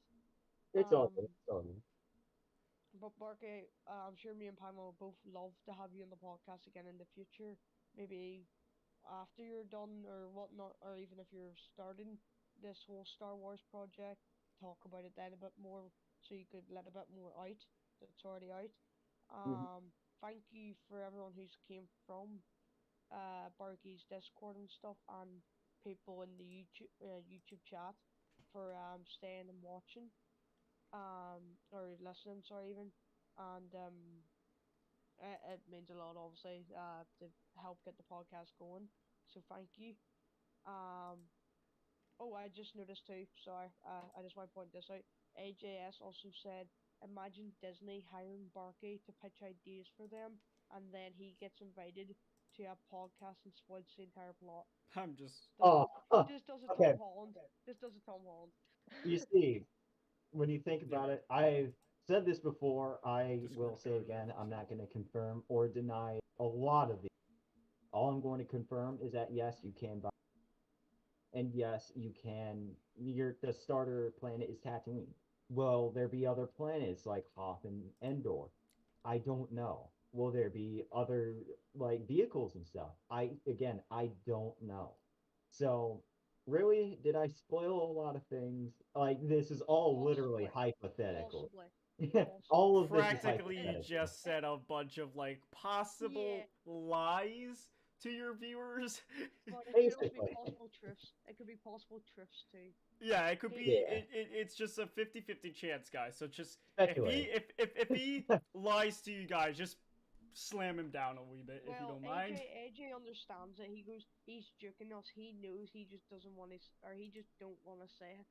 D: It's all good.
A: Um,
D: It's all good.
A: but Barky, I'm sure me and Pamela would both love to have you on the podcast again in the future. Maybe after you're done or whatnot, or even if you're starting this whole Star Wars project, talk about it then a bit more so you could let a bit more out that's already out.
D: Mhm.
A: Thank you for everyone who's came from Barky's Discord and stuff, and people in the YouTube chat for staying and watching or listening, sorry, even, and it means a lot, obviously, to help get the podcast going. So thank you. Um, oh, I just noticed too. Sorry, I just want to point this out. AJS also said, imagine Disney hiring Barky to pitch ideas for them, and then he gets invited to a podcast and spoils the entire plot.
B: I'm just
A: Does
D: Oh, huh.
A: just does a
D: Okay.
A: Tom Holland. Just does a Tom Holland.
D: You see, when you think
B: yeah,
D: about it, I've said this before. I
B: Discord
D: will say
B: code.
D: again. I'm not going to confirm or deny a lot of these. All I'm going to confirm is that yes, you can buy, and yes, you can. The starter planet is Tatooine. Will there be other planets like Hoth and Endor? I don't know. Will there be other like vehicles and stuff? I don't know. So really, did I spoil a lot of things? Like this is all literally
A: Possibly,
D: hypothetical.
A: possibly,
D: All
A: possibly.
D: of this is
B: Practically, you
D: hypothetical.
B: just said a bunch of like
A: Yeah,
B: possible lies to your viewers.
A: but it could also be
D: Basically.
A: possible truths. It could be possible truths too.
B: Yeah, it could
A: He,
B: be.
D: Yeah.
B: It's just a 50-50 chance, guys. So just
D: Speculate.
B: if he lies to you guys, just slam him down a wee bit if you
A: well,
B: don't mind.
A: AJ understands it. He goes, he's joking us. He knows. He just doesn't want to, or he just don't want to say it.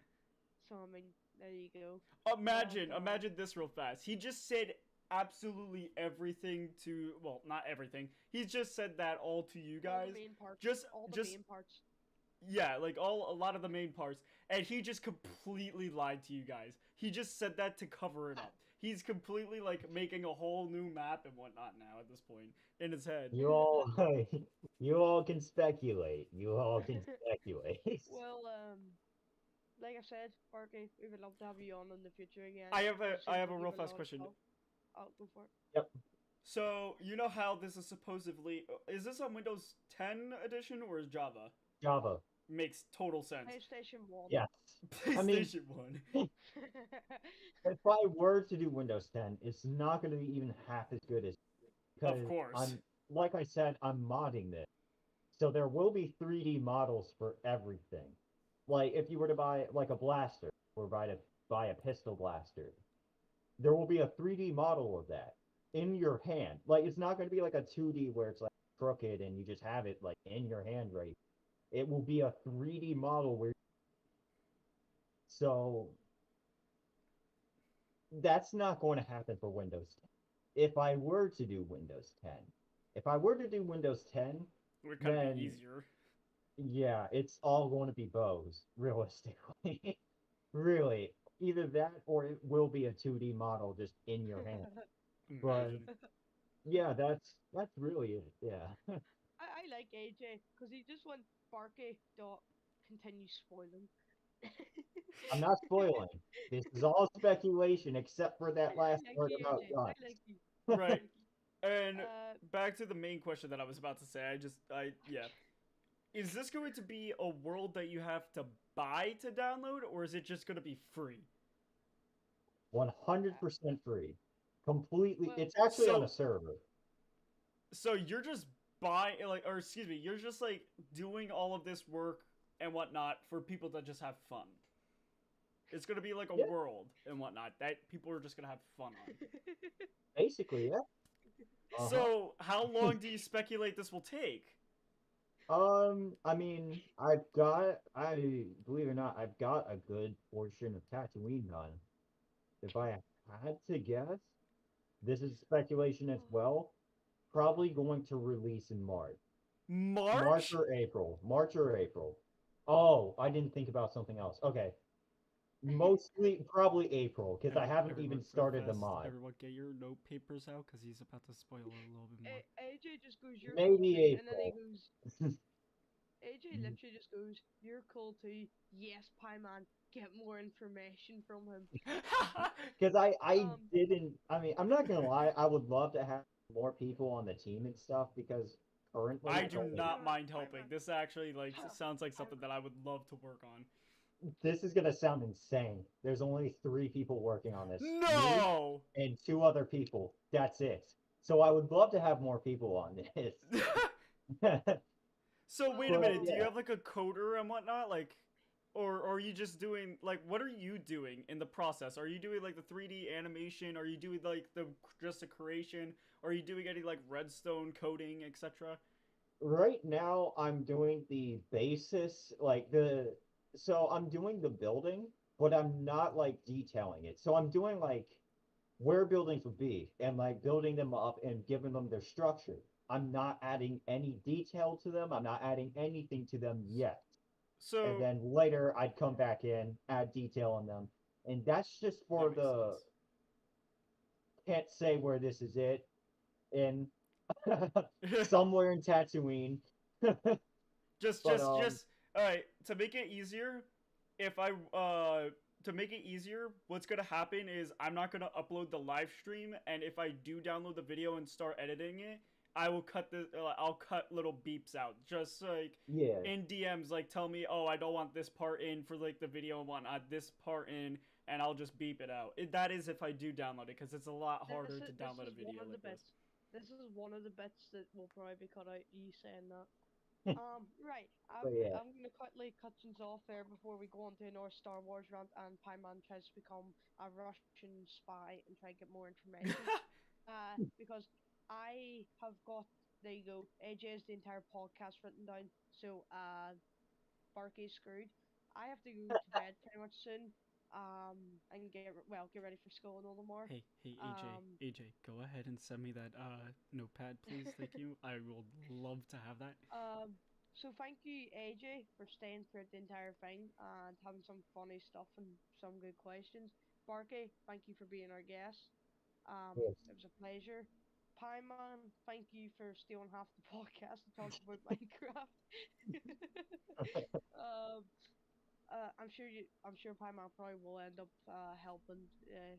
A: So I mean, there you go. But
B: Imagine this real fast. He just said absolutely everything to, well, not everything. He's just said that all to you
A: all the
B: guys.
A: main parts,
B: Just
A: all the
B: just
A: main parts.
B: yeah, like a lot of the main parts, and he just completely lied to you guys. He just said that to cover it up. He's completely like making a whole new map and whatnot now at this point in his head.
D: You all you all can speculate. You all can speculate.
A: Well, like I said, Barky, we would love to have you on in the future again.
B: I have a
A: It
B: I
A: seems
B: have a
A: like
B: real
A: you've a
B: fast
A: lot of
B: question.
A: stuff. I'll go for it.
D: Yep.
B: So you know how this is supposedly, is this on Windows 10 edition or is Java?
D: Java.
B: Makes total sense.
A: PlayStation 1.
D: Yes. I mean,
B: PlayStation 1.
D: if I were to do Windows 10, it's not going to be even half as good as
B: Of
D: because
B: course.
D: I'm like I said, I'm modding this. So there will be 3D models for everything. Like if you were to buy like a blaster or buy a pistol blaster, there will be a 3D model of that in your hand. Like it's not going to be like a 2D where it's like crooked and you just have it like in your hand right. It will be a 3D model where so that's not going to happen for Windows 10. If I were to do Windows 10, if I were to do Windows 10,
B: It would kind of be
D: then
B: easier.
D: yeah, it's all going to be bows, realistically. Really, either that or it will be a 2D model just in your hand. But
B: Imagine.
D: yeah, that's really it. Yeah.
A: I like AJ because he just wants Barky to continue spoiling.
D: I'm not spoiling. This is all speculation except for that
A: I
D: last
A: like
D: part
A: you,
D: about
A: AJ. I
D: guns.
A: like you. I
B: Right.
A: like you.
B: And
A: Uh,
B: back to the main question that I was about to say. Yeah. Is this going to be a world that you have to buy to download, or is it just going to be free?
D: 100% free. Completely.
A: well,
D: It's actually on a
B: So,
D: server.
B: so you're just buying, like, or excuse me, you're just like doing all of this work and whatnot for people to just have fun. It's going to be like a
D: Yeah,
B: world and whatnot that people are just going to have fun on.
D: basically, yeah. Uh-huh.
B: So, how long do you speculate this will take?
D: I mean, I believe it or not, I've got a good portion of Tatooine done. If I had to guess, this is speculation as well. Probably going to release in March. March
B: March?
D: or April. March or April. Oh, I didn't think about something else. Okay. Mostly, probably April, because I haven't even
B: Everyone, real
D: started the
B: fast,
D: mod.
B: everyone get your note papers out because he's about to spoil it a little bit more.
A: AJ just goes, "You're cool
D: Maybe
A: too," and then he
D: April.
A: goes, AJ literally just goes, "You're cool too." Yes, Pie-Man, get more information from him.
D: Because I
A: Um,
D: didn't, I mean, I'm not gonna lie, I would love to have more people on the team and stuff because
B: I
D: currently,
B: do not mind helping.
A: Pie-Man,
B: This actually like sounds like something
A: Pie-Man.
B: that I would love to work on.
D: this is gonna sound insane. There's only 3 people working on this. Me
B: No.
D: and 2 other people. That's it. So I would love to have more people on this.
B: So wait a
D: But
B: minute. Do you
D: yeah,
B: have like a coder and whatnot, like, or are you just doing like what are you doing in the process? Are you doing like the 3D animation? Are you doing like the just a creation? Are you doing any like redstone coding, etc.?
D: right now I'm doing the basis, like so I'm doing the building, but I'm not like detailing it. So I'm doing like where buildings would be and like building them up and giving them their structure. I'm not adding any detail to them. I'm not adding anything to them yet. And
B: So
D: then later I'd come back in, add detail on them. And that's just
B: that
D: for
B: makes
D: the
B: sense.
D: can't say where this is it in somewhere in Tatooine. But
B: just all right. To make it easier, if I to make it easier, what's gonna happen is I'm not gonna upload the live stream, and if I do download the video and start editing it, I will cut I'll cut little beeps out, just like
D: yeah,
B: in DMs, like tell me, oh, I don't want this part in for like the video and whatnot, this part in, and I'll just beep it out. That is if I do download it, because it's a lot harder to
A: This
B: download
A: is
B: a
A: one
B: video
A: of the
B: like this.
A: bits. This is one of the bits that will probably be cut out. You saying that. Right.
D: but yeah,
A: I'm gonna quickly cut things off there before we go on to another Star Wars rant and Pie-Man tries to become a Russian spy and try to get more information. Because I have got, there you go. AJ has the entire podcast written down, so Barkie's screwed. I have to go to bed pretty much soon. And get ready for school and all the more.
B: Hey,
A: Um,
B: Go ahead and send me that notepad, please. Thank you. I will love to have that.
A: so thank you, AJ, for staying throughout the entire thing and having some funny stuff and some good questions. Barky, thank you for being our guest.
D: yes.
A: It was a pleasure. Pieman, thank you for stealing half the podcast to talk about Minecraft. um, I'm sure Pieman probably will end up helping.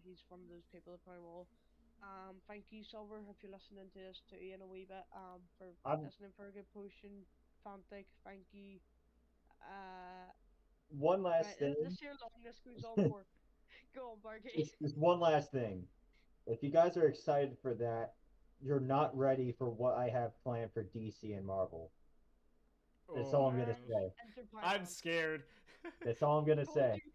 A: He's one of those people that probably will. Thank you, Silver, if you're listening to this too in a wee bit. For
D: I'm
A: listening for a good potion. Fantic, thank you. Uh,
D: one
A: right,
D: last thing.
A: let's hear how long this goes on for. Go on, Barky.
D: Just one last thing. If you guys are excited for that, you're not ready for what I have planned for DC and Marvel. That's
B: Oh
D: all
B: my
D: I'm gonna
B: gosh.
D: say.
A: Enter
B: I'm
A: Pieman.
B: scared.
D: That's all I'm gonna
A: Told
D: say.
A: you.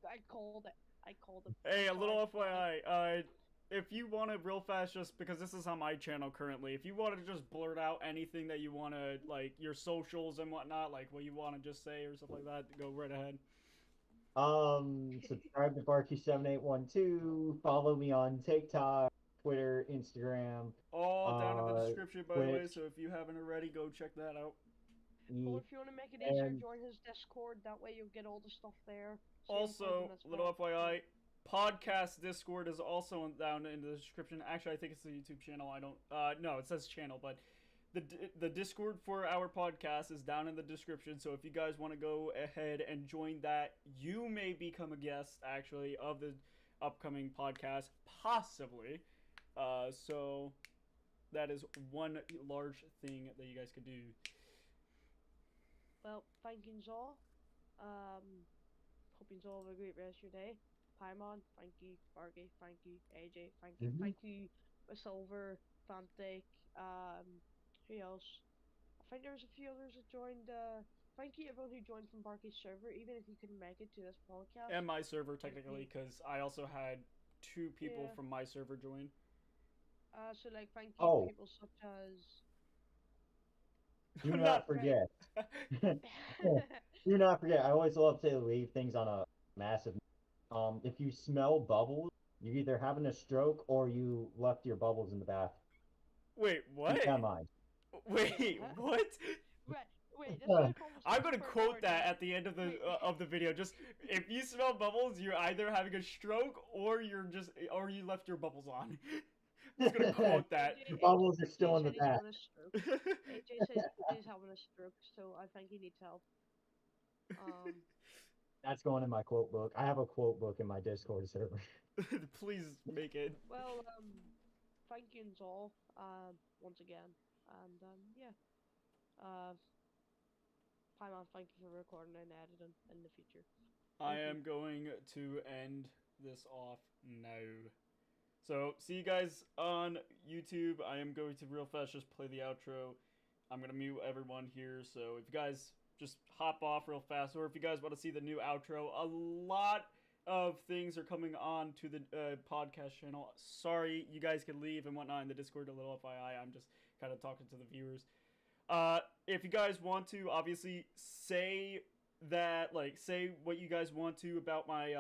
A: I called it. I called it.
B: Hey,
A: I'm
B: a
A: sorry.
B: little FYI. If you want to real fast, just because this is on my channel currently, if you want to just blurt out anything that you want to, like your socials and whatnot, like what you want to just say or stuff like that, go right ahead.
D: Subscribe to Barky7812. Follow me on TikTok, Twitter, Instagram,
B: All down in the description, by the way. So
D: Twitch,
B: if you haven't already, go check that out.
A: Well,
D: E,
A: if you want to make it easier,
D: and
A: join his Discord. That way you'll get all the stuff there. Same for the
B: Also, little
A: Misfire.
B: FYI, podcast Discord is also down in the description. Actually, I think it's the YouTube channel. I don't. No, it says channel, but the Discord for our podcast is down in the description. So if you guys want to go ahead and join that, you may become a guest actually of the upcoming podcast, possibly. So that is one large thing that you guys could do.
A: Well, thank you all. Hope you all have a great rest of your day. Paimon, thank you. Bargy, thank you. AJ, thank you.
D: Mhm.
A: Thank you, Silver, Fantic, who else? I think there was a few others that joined. Thank you everyone who joined from Barky's server, even if you couldn't make it to this podcast.
B: And my server
A: Thank
B: technically,
A: you.
B: because I also had two people
A: Yeah.
B: from my server join.
A: So like, thank you
D: oh,
A: people such as
D: Do not forget. Do not forget. I always love to leave things on a massive. If you smell bubbles, you either having a stroke or you left your bubbles in the bath.
B: Wait, what?
D: Keep that in mind.
B: Wait, what?
A: Wait, this is a conversation
B: I'm gonna
A: for
B: quote
A: another
B: that
A: day.
B: at the end of the
A: Wait.
B: video. Just if you smell bubbles, you're either having a stroke or you left your bubbles on. I'm just gonna quote that.
D: The bubbles are still in the
A: said he's
D: bath.
A: having a stroke. AJ said he's having a stroke, so I think he needs help.
D: That's going in my quote book. I have a quote book in my Discord server.
B: Please make it.
A: Well, thank you all, once again, and yeah, Paimon, thank you for recording and editing in the future.
B: I am going to end this off now. So, see you guys on YouTube. I am going to real fast just play the outro. I'm going to mute everyone here. So, if you guys just hop off real fast, or if you guys want to see the new outro, a lot of things are coming on to the podcast channel. Sorry, you guys can leave and whatnot in the Discord, a little FYI. I'm just kind of talking to the viewers. If you guys want to, obviously, say what you guys want to about my,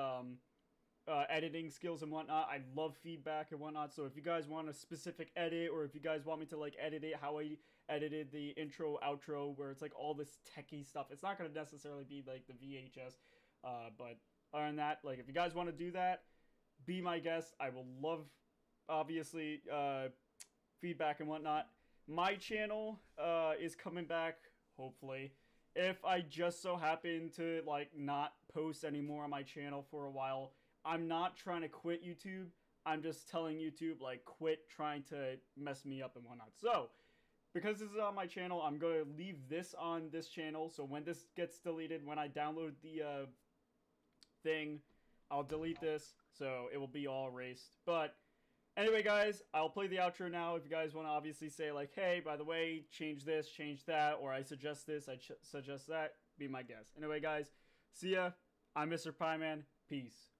B: editing skills and whatnot. I love feedback and whatnot, so if you guys want a specific edit, or if you guys want me to, like, edit it how I edited the intro, outro, where it's, like, all this techie stuff, it's not gonna necessarily be, like, the VHS, but other than that, like, if you guys want to do that, be my guest. I will love, obviously, feedback and whatnot. My channel is coming back, hopefully. If I just so happen to, like, not post anymore on my channel for a while, I'm not trying to quit YouTube. I'm just telling YouTube, like, quit trying to mess me up and whatnot. So, because this is on my channel, I'm going to leave this on this channel. So when this gets deleted, when I download the thing, I'll delete this. So it will be all erased. But anyway, guys, I'll play the outro now. If you guys want to obviously say, like, hey, by the way, change this, change that, or I suggest this, I suggest that, be my guest. Anyway, guys, see ya. I'm Mr. Pieman. Peace.